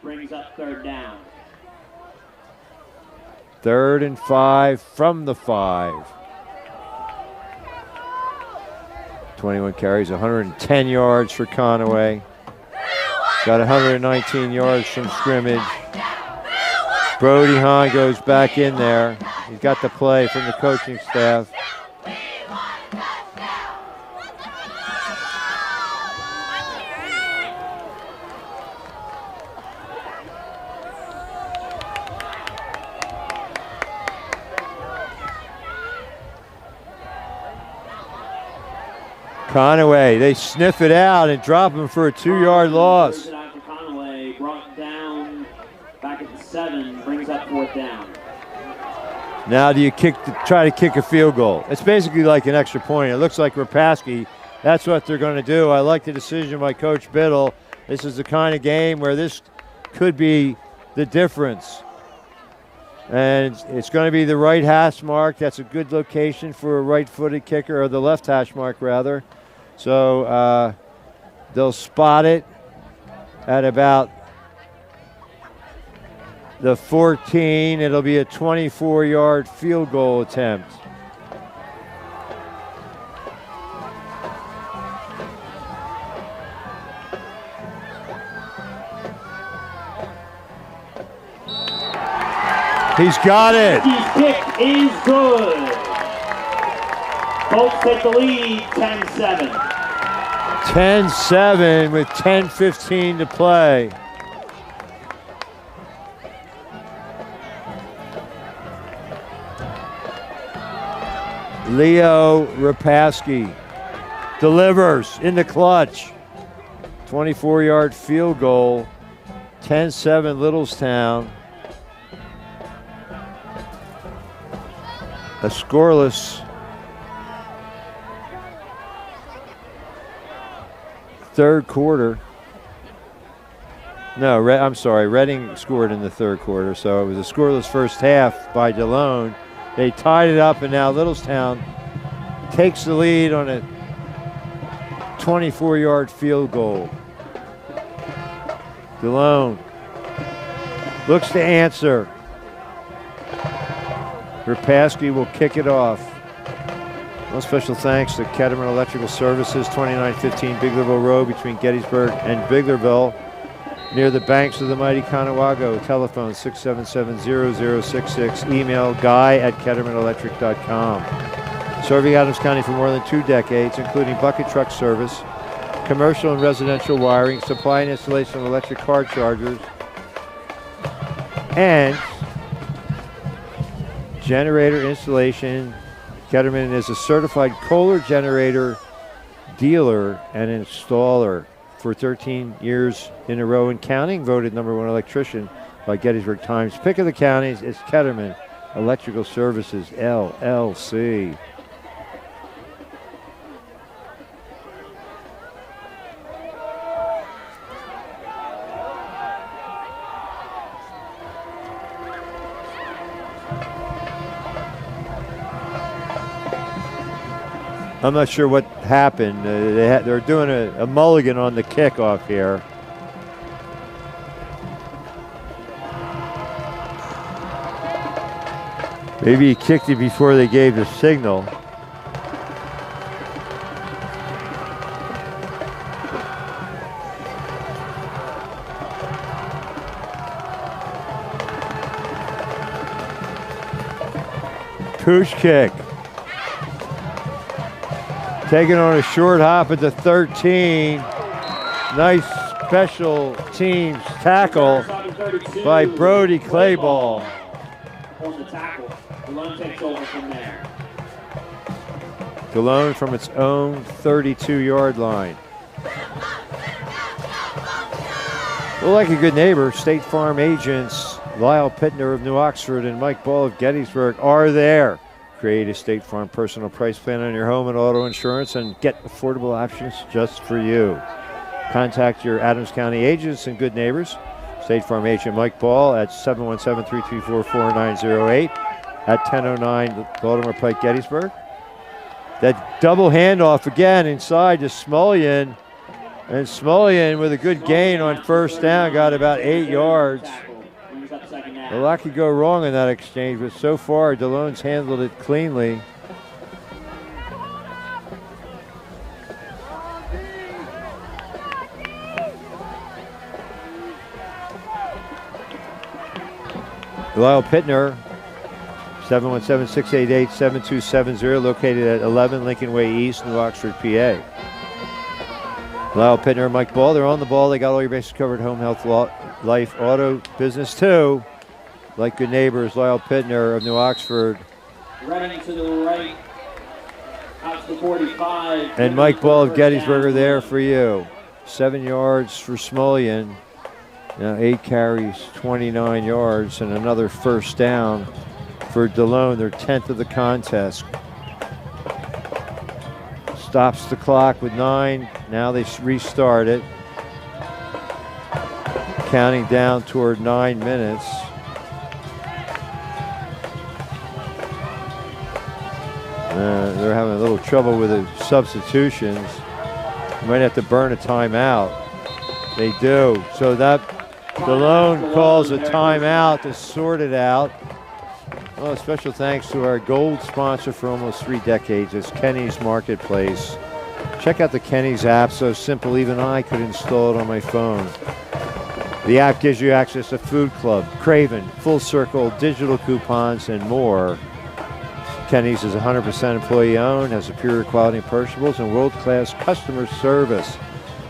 Brings up 3rd down. 3rd and 5 from the 5. 21 carries, 110 yards for Conaway. Got 119 yards from scrimmage. Brody Hahn goes back in there. He's got the play from the coaching staff. Conaway, they sniff it out and drop him for a 2-yard loss. Conaway brought down back at the 7, brings up 4th down. Now do you try to kick a field goal? It's basically like an extra point. It looks like Rapaski. That's what they're going to do. I like the decision by Coach Biddle. This is the kind of game where this could be the difference. And it's going to be the right hash mark. That's a good location for a right-footed kicker, or the left hash mark, rather. So they'll spot it at about the 14. It'll be a 24-yard field goal attempt. He's got it. His kick is good. Bolts take the lead, 10-7. 10-7 with 10:15 to play. Leo Rapaski delivers in the clutch. 24-yard field goal. 10-7 Littlestown. A scoreless third quarter. No, I'm sorry. Reading scored in the third quarter, so it was a scoreless first half by Delone. They tied it up, and now Littlestown takes the lead on a 24-yard field goal. Delone looks to answer. Rapaski will kick it off. Well, special thanks to Ketterman Electrical Services, 2915 Biglerville Road between Gettysburg and Biglerville, near the banks of the mighty Conewago. Telephone 677-0066. Email guy@kettermanelectric.com. Serving Adams County for more than 2 decades, including bucket truck service, commercial and residential wiring, supply and installation of electric car chargers, and generator installation. Ketterman is a certified Kohler generator dealer and installer for 13 years in a row and counting. Voted #1 electrician by Gettysburg Times. Pick of the counties is Ketterman Electrical Services, LLC. I'm not sure what happened. They're doing a mulligan on the kickoff here. Maybe he kicked it before they gave the signal. Push kick. Taking on a short hop at the 13. Nice special teams tackle by Brody Clayball. On the tackle. Delone takes over from there. Delone from its own 32-yard line. Well, like a good neighbor, State Farm agents Lyle Pitner of New Oxford and Mike Ball of Gettysburg are there. Create a State Farm personal price plan on your home and auto insurance and get affordable options just for you. Contact your Adams County agents and good neighbors. State Farm agent Mike Ball at 717-324-4908 at 1009 Baltimore Pike, Gettysburg. That double handoff again inside to Smullian. And Smullian with a good gain on first down, got about 8 yards. A lot could go wrong in that exchange, but so far Delone's handled it cleanly. Lyle Pitner, 717-688-7270, located at 11 Lincoln Way East, New Oxford, PA. Lyle Pitner and Mike Ball, they're on the ball. They got all your bases covered, home, health, life, auto, business too. Like good neighbors, Lyle Pitner of New Oxford. Running to the right, out to the 45. And Mike Ball of Gettysburg are there for you. 7 yards for Smullian. Now 8 carries, 29 yards, and another first down for Delone, their 10th of the contest. Stops the clock with 9. Now they restart it. Counting down toward 9 minutes. They're having a little trouble with the substitutions. You might have to burn a timeout. They do. So that Delone calls a timeout to sort it out. Well, special thanks to our gold sponsor for almost 3 decades. It's Kennie's Marketplace. Check out the Kennie's app. So simple, even I could install it on my phone. The app gives you access to Food Club, Craven, Full Circle, digital coupons, and more. Kenny's is 100% employee-owned, has superior quality perishables and world-class customer service.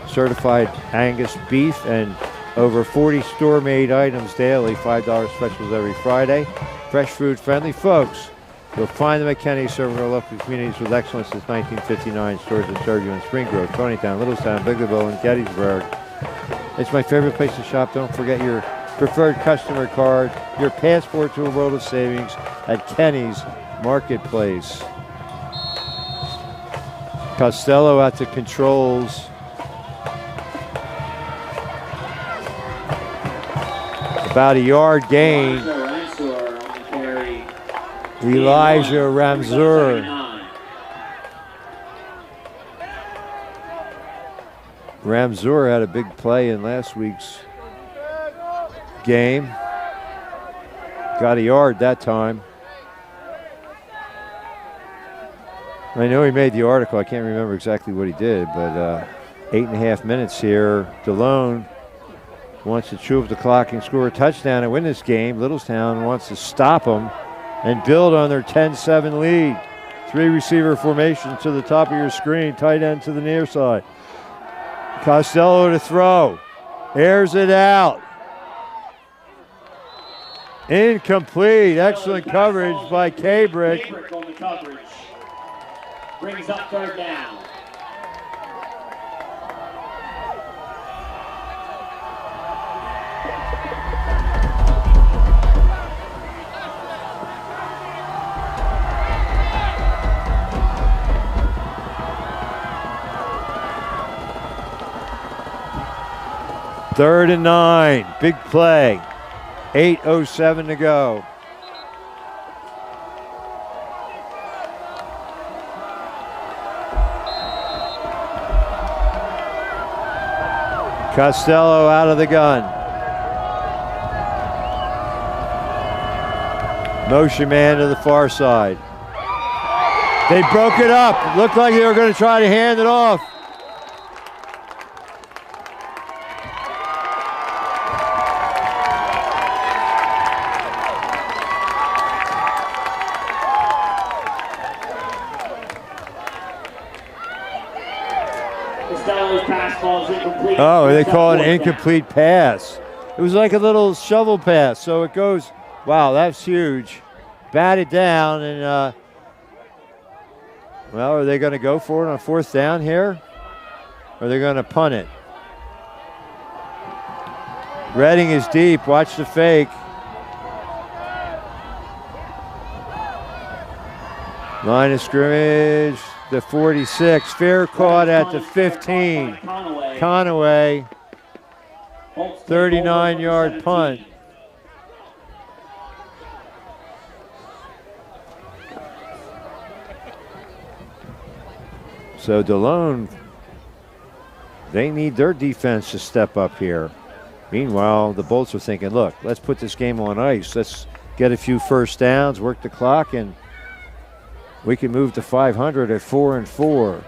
Certified Angus beef and over 40 store-made items daily, $5 specials every Friday. Fresh food friendly folks. You'll find them at Kenny's, serving our local communities with excellence since 1959. Stores that serve you in Spring Grove, Tonytown, Littlestown, Biglerville, and Gettysburg. It's my favorite place to shop. Don't forget your preferred customer card, your passport to a world of savings at Kenny's Marketplace. Costello at the controls. About a yard gain. Elijah Ramsur. Ramsur had a big play in last week's game. Got a yard that time. I know he made the article. I can't remember exactly what he did, but 8.5 minutes here. Delone wants to chew up the clock and score a touchdown and win this game. Littlestown wants to stop them and build on their 10-7 lead. 3 receiver formation to the top of your screen. Tight end to the near side. Costello to throw. Airs it out. Incomplete. Excellent coverage by Kabrick. Kabrick on the coverage. Brings up 3rd down. Third and 9. Big play. 8:07 to go. Costello out of the gun. Motion man to the far side. They broke it up. Looked like they were going to try to hand it off. Oh, they call it an incomplete pass. It was like a little shovel pass. So it goes, wow, that's huge. Batted down, and, well, are they going to go for it on 4th down here? Or are they going to punt it? Redding is deep. Watch the fake. Line of scrimmage. The 46, fair caught at the 15. Conaway, 39-yard punt. So Delone, they need their defense to step up here. Meanwhile, the Bolts are thinking, look, let's put this game on ice. Let's get a few first downs, work the clock, and we can move to 500 at 4-4.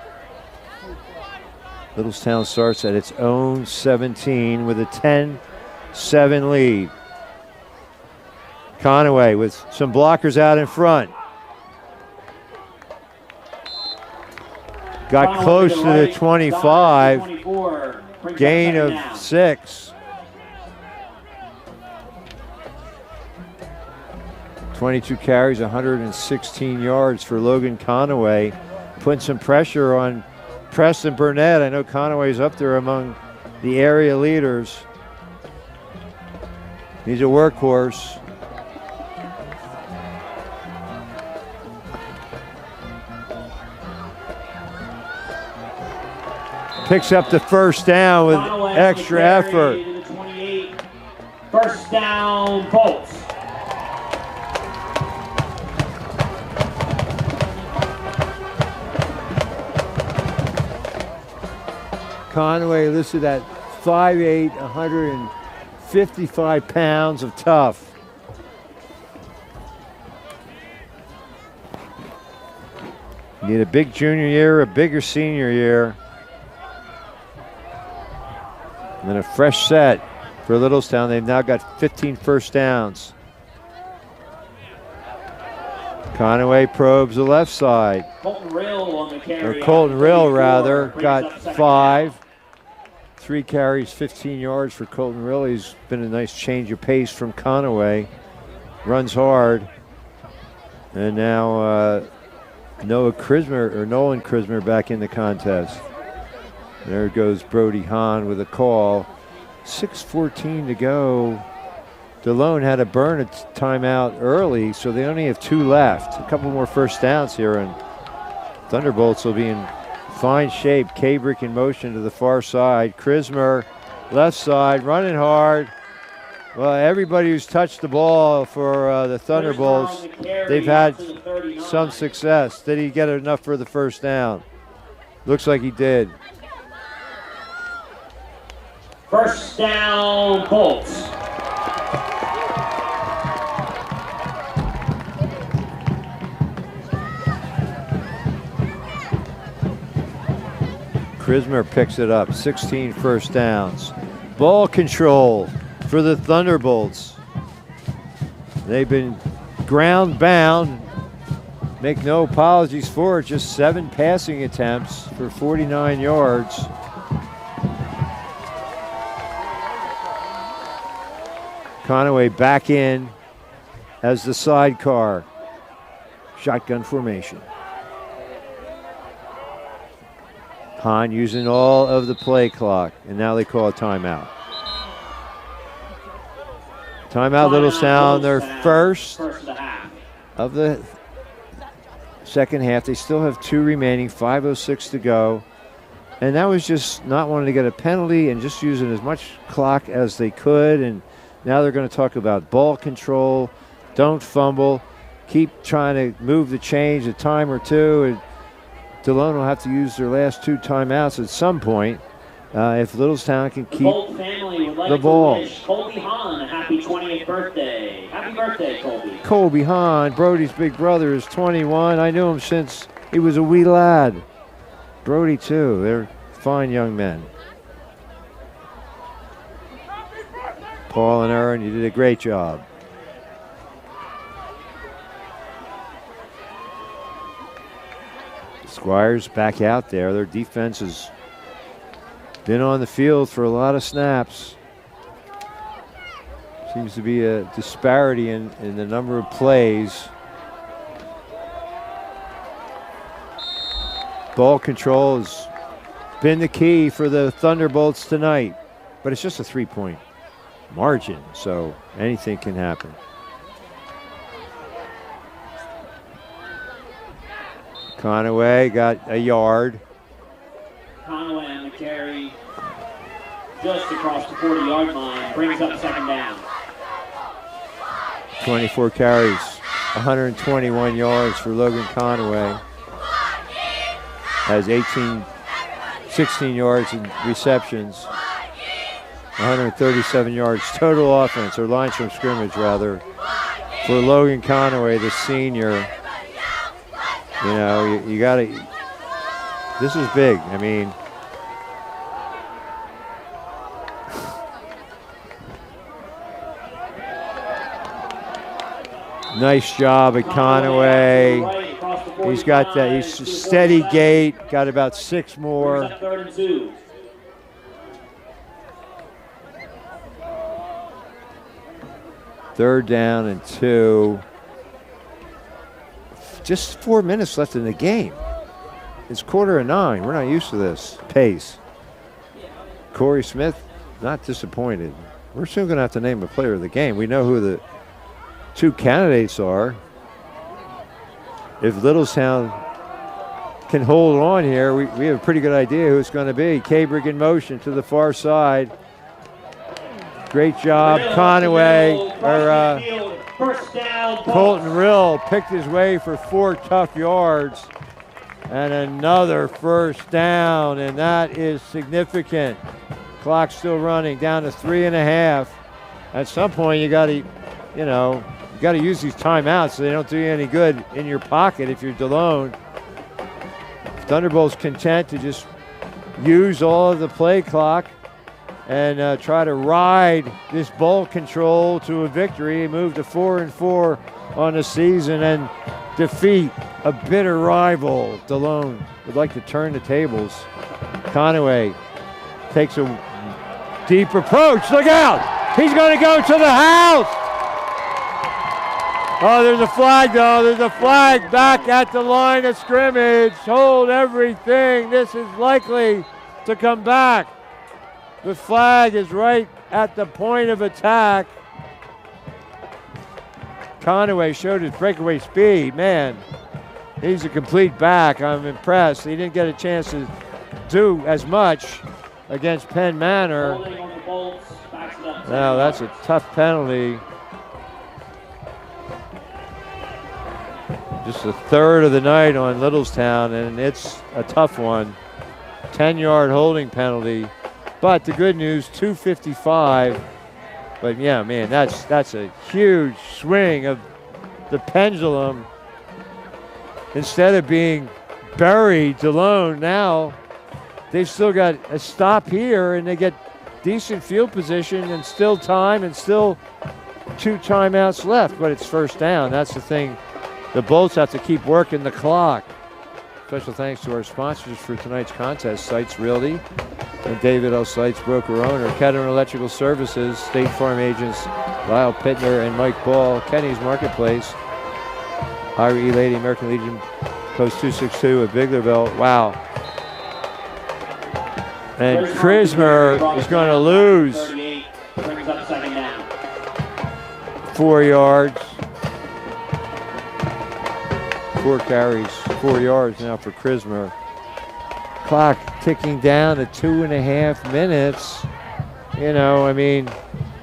Littlestown starts at its own 17 with a 10-7 lead. Conaway with some blockers out in front. Got close to the 25. Gain of 6. 22 carries, 116 yards for Logan Conaway. Putting some pressure on Preston Burnett. I know Conaway's up there among the area leaders. He's a workhorse. Picks up the first down with Conaway extra effort. To the 28. First down, Bolts. Conaway listed at 5'8", 155 pounds of tough. Need a big junior year, a bigger senior year. And then a fresh set for Littlestown. They've now got 15 first downs. Conaway probes the left side. Colton Rill on the carry. Or Colton Rill, rather, got 5. 3 carries, 15 yards for Colton Rill. He's been a nice change of pace from Conaway. Runs hard. And now Nolan Krismer back in the contest. There goes Brody Hahn with a call. 6:14 to go. Delone had to burn a timeout early, so they only have 2 left. A couple more first downs here, and Thunderbolts will be in fine shape. Kabrick in motion to the far side. Krismer left side, running hard. Well, everybody who's touched the ball for the Thunderbolts, they've had some success. Did he get enough for the first down? Looks like he did. First down, Bolts. Krismer picks it up, 16 first downs. Ball control for the Thunderbolts. They've been ground bound. Make no apologies for it, just 7 passing attempts for 49 yards. Conaway back in as the sidecar. Shotgun formation. Hahn using all of the play clock, and now they call a timeout. Timeout Littlestown, their first of the second half. They still have 2 remaining, 5:06 to go. And that was just not wanting to get a penalty and just using as much clock as they could. And now they're going to talk about ball control, don't fumble, keep trying to move the change a time or two. And Delone will have to use their last 2 timeouts at some point if Littlestown can keep the ball. Wish Colby Hahn a happy 20th birthday. Happy birthday, Colby. Colby Hahn, Brody's big brother, is 21. I knew him since he was a wee lad. Brody, too. They're fine young men. Paul and Aaron, you did a great job. Squires back out there. Their defense has been on the field for a lot of snaps. Seems to be a disparity in the number of plays. Ball control has been the key for the Thunderbolts tonight, but it's just a 3-point margin, so anything can happen. Conaway got a yard. Conaway on the carry just across the 40-yard line, brings up second down. 24 carries, 121 yards for Logan Conaway. Has 16 yards in receptions, 137 yards total offense, or lines from scrimmage rather, for Logan Conaway, the senior. You know, you got to, this is big. I mean, nice job at Conaway. He's got that, he's a steady gait, got about 6 more. Third down and 2. Just 4 minutes left in the game. It's 8:45. We're not used to this pace. Corey Smith, not disappointed. We're soon going to have to name a player of the game. We know who the 2 candidates are. If Littlestown can hold on here, we have a pretty good idea who it's going to be. Kabrig in motion to the far side. Great job, Conaway, Colton Rill picked his way for 4 tough yards. And another first down, and that is significant. Clock still running, down to 3.5. At some point, you got to, you got to use these timeouts so they don't do you any good in your pocket if you're Delone. Thunderbolts content to just use all of the play clock and try to ride this ball control to a victory, move to 4-4 on the season, and defeat a bitter rival. Delone would like to turn the tables. Conaway takes a deep approach. Look out! He's going to go to the house! Oh, there's a flag, though. There's a flag back at the line of scrimmage. Hold everything. This is likely to come back. The flag is right at the point of attack. Conaway showed his breakaway speed. Man, he's a complete back. I'm impressed. He didn't get a chance to do as much against Penn Manor. Now that's a tough penalty. Just the third of the night on Littlestown, and it's a tough one. 10-yard holding penalty. But the good news, 2:55. But yeah, man, that's a huge swing of the pendulum. Instead of being buried, Delone, now they've still got a stop here, and they get decent field position and still time and still 2 timeouts left, but it's first down. That's the thing. The Bolts have to keep working the clock. Special thanks to our sponsors for tonight's contest, Sites Realty and David L. Sites, broker owner, Ketterman Electrical Services, State Farm agents Lyle, Pitner, and Mike Ball, Kenny's Marketplace, Ira E. Lady, American Legion, Post 262 at Biglerville. Wow. And Krismer is going to lose 4 yards. 4 carries, 4 yards now for Krismer. Clock ticking down to 2.5 minutes. You know, I mean,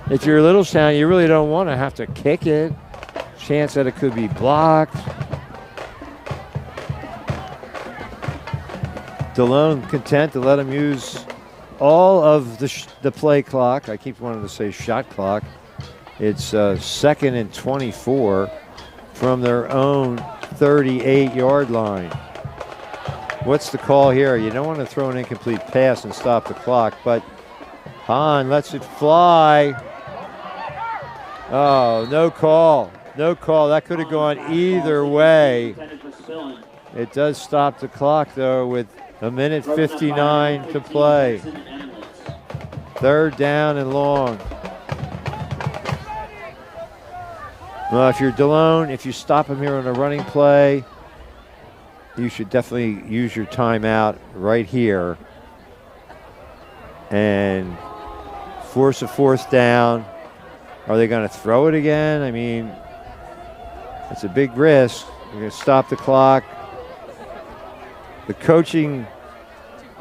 if you're Littlestown, you really don't want to have to kick it. Chance that it could be blocked. Delone content to let him use all of the play clock. I keep wanting to say shot clock. It's 2nd and 24 from their own 38-yard line. What's the call here? You don't want to throw an incomplete pass and stop the clock, but Hahn lets it fly. Oh, no call. No call. That could have gone either way. It does stop the clock, though, with 1:59 to play. 3rd down and long. Well, if you're Delone, if you stop him here on a running play, you should definitely use your timeout right here and force a 4th down. Are they going to throw it again? I mean, it's a big risk. You're going to stop the clock. The coaching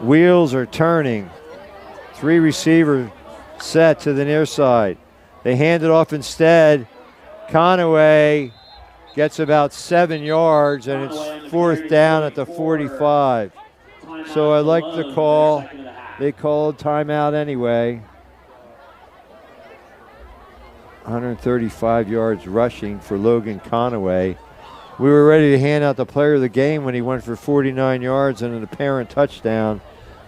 wheels are turning. 3 receivers set to the near side. They hand it off instead. Conaway gets about 7 yards, and it's 4th down at the 45. So I like the call. They called timeout anyway. 135 yards rushing for Logan Conaway. We were ready to hand out the player of the game when he went for 49 yards and an apparent touchdown,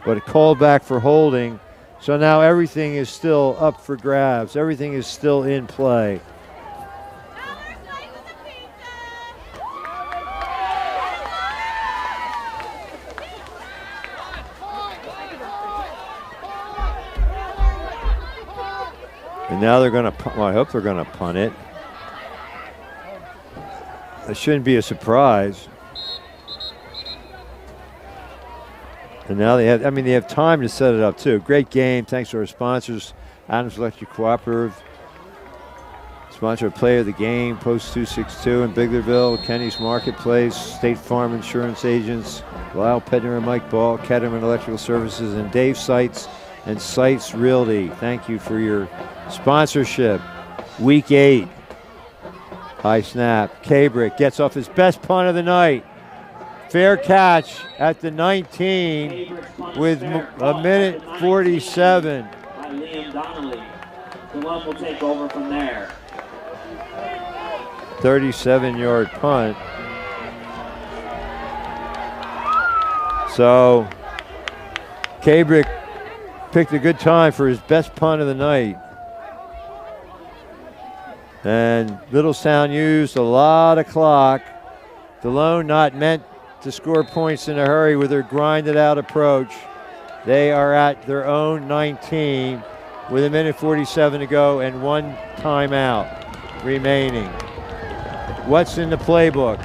but a call back for holding. So now everything is still up for grabs. Everything is still in play. And now they're going to, well, I hope they're going to punt it. It shouldn't be a surprise. And now they have, I mean, they have time to set it up too. Great game. Thanks to our sponsors, Adams Electric Cooperative. Sponsor Player of the Game, Post 262 in Biglerville, Kenny's Marketplace, State Farm Insurance Agents, Lyle, Pitner, and Mike Ball, Ketterman Electrical Services, and Dave Sites and Sites Realty. Thank you for your sponsorship. Week 8. High snap. Cabrick gets off his best punt of the night. Fair catch at the 19 with 1:47. By Liam Donnelly. Delone will take over from there. 37-yard punt. So Cabrick picked a good time for his best punt of the night. And Littlestown used a lot of clock. Delone not meant to score points in a hurry with their grinded out approach. They are at their own 19 with 1:47 to go and 1 timeout remaining. What's in the playbook?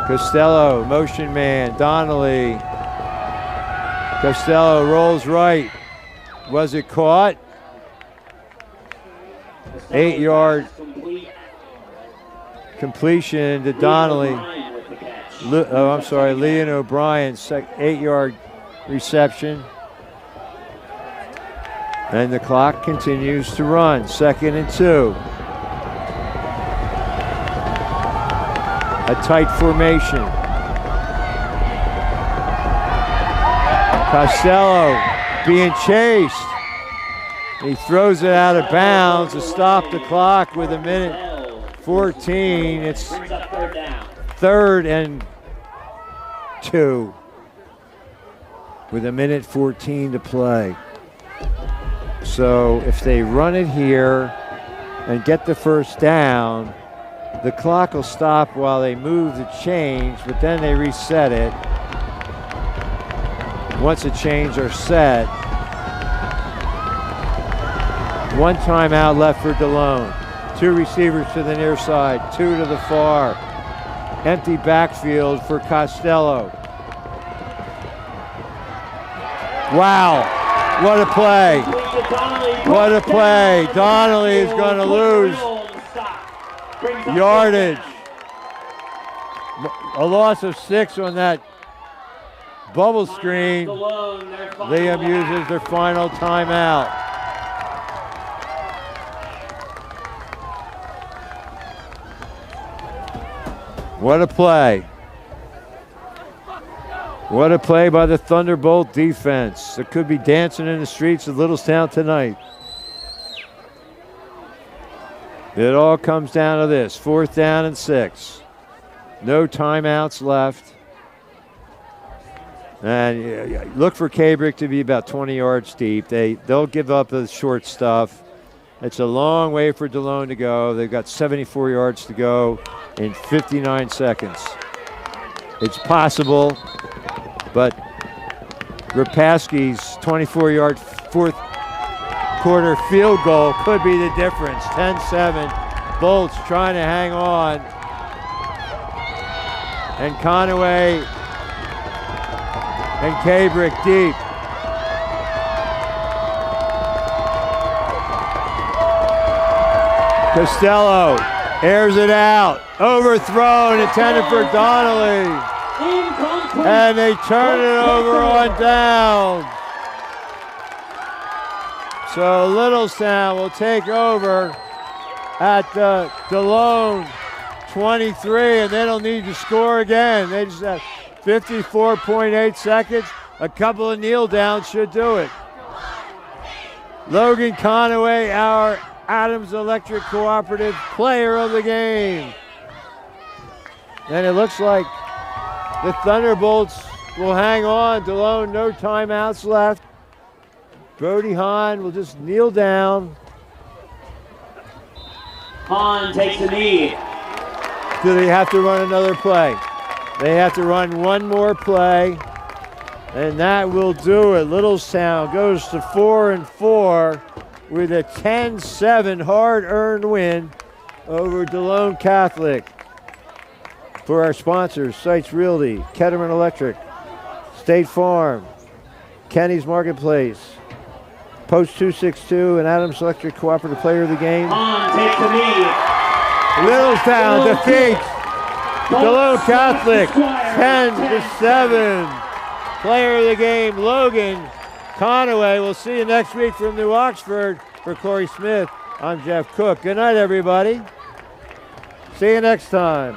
Costello, motion man, Donnelly. Costello rolls right. Was it caught? 8-yard completion to Donnelly. I'm sorry, Leon O'Brien, 8-yard reception. And the clock continues to run. 2nd and 2. A tight formation. Costello being chased. He throws it out of bounds to stop the clock with 1:14. It's 3rd and 2 with 1:14 to play. So if they run it here and get the first down, the clock will stop while they move the chains, but then they reset it. Once the chains are set, 1 timeout left for Delone. 2 receivers to the near side, 2 to the far. Empty backfield for Costello. Wow, what a play. What a play. Donnelly is going to lose yardage. A loss of 6 on that bubble screen. Liam uses their final timeout. What a play. What a play by the Thunderbolt defense. It could be dancing in the streets of Littlestown tonight. It all comes down to this. 4th down and 6. No timeouts left. And look for Cabrick to be about 20 yards deep. They'll give up the short stuff. It's a long way for Delone to go. They've got 74 yards to go in 59 seconds. It's possible, but Rapaski's 24-yard 4th quarter field goal could be the difference. 10-7. Bolts trying to hang on. And Conaway and Cabrick deep. Costello airs it out. Overthrown, intended for Donnelly. And they turn it over on down. So Littlestown will take over at the Delone 23, and they don't need to score again. They just have 54.8 seconds. A couple of kneel downs should do it. Logan Conaway, our Adams Electric Cooperative Player of the Game. And it looks like the Thunderbolts will hang on. Delone, no timeouts left. Brody Hahn will just kneel down. Hahn takes a knee. Do they have to run another play? They have to run one more play, and that will do it. Littlestown goes to 4-4 with a 10-7 hard-earned win over Delone Catholic. For our sponsors, Sites Realty, Ketterman Electric, State Farm, Kennie's Marketplace, Post 262, and Adams Electric Cooperative Player of the Game. Hahn takes the knee. Littlestown defeats Delone Catholic 10-7. Player of the Game, Logan Conaway. We'll see you next week from New Oxford. For Corey Smith, I'm Jeff Cook. Good night, everybody. See you next time.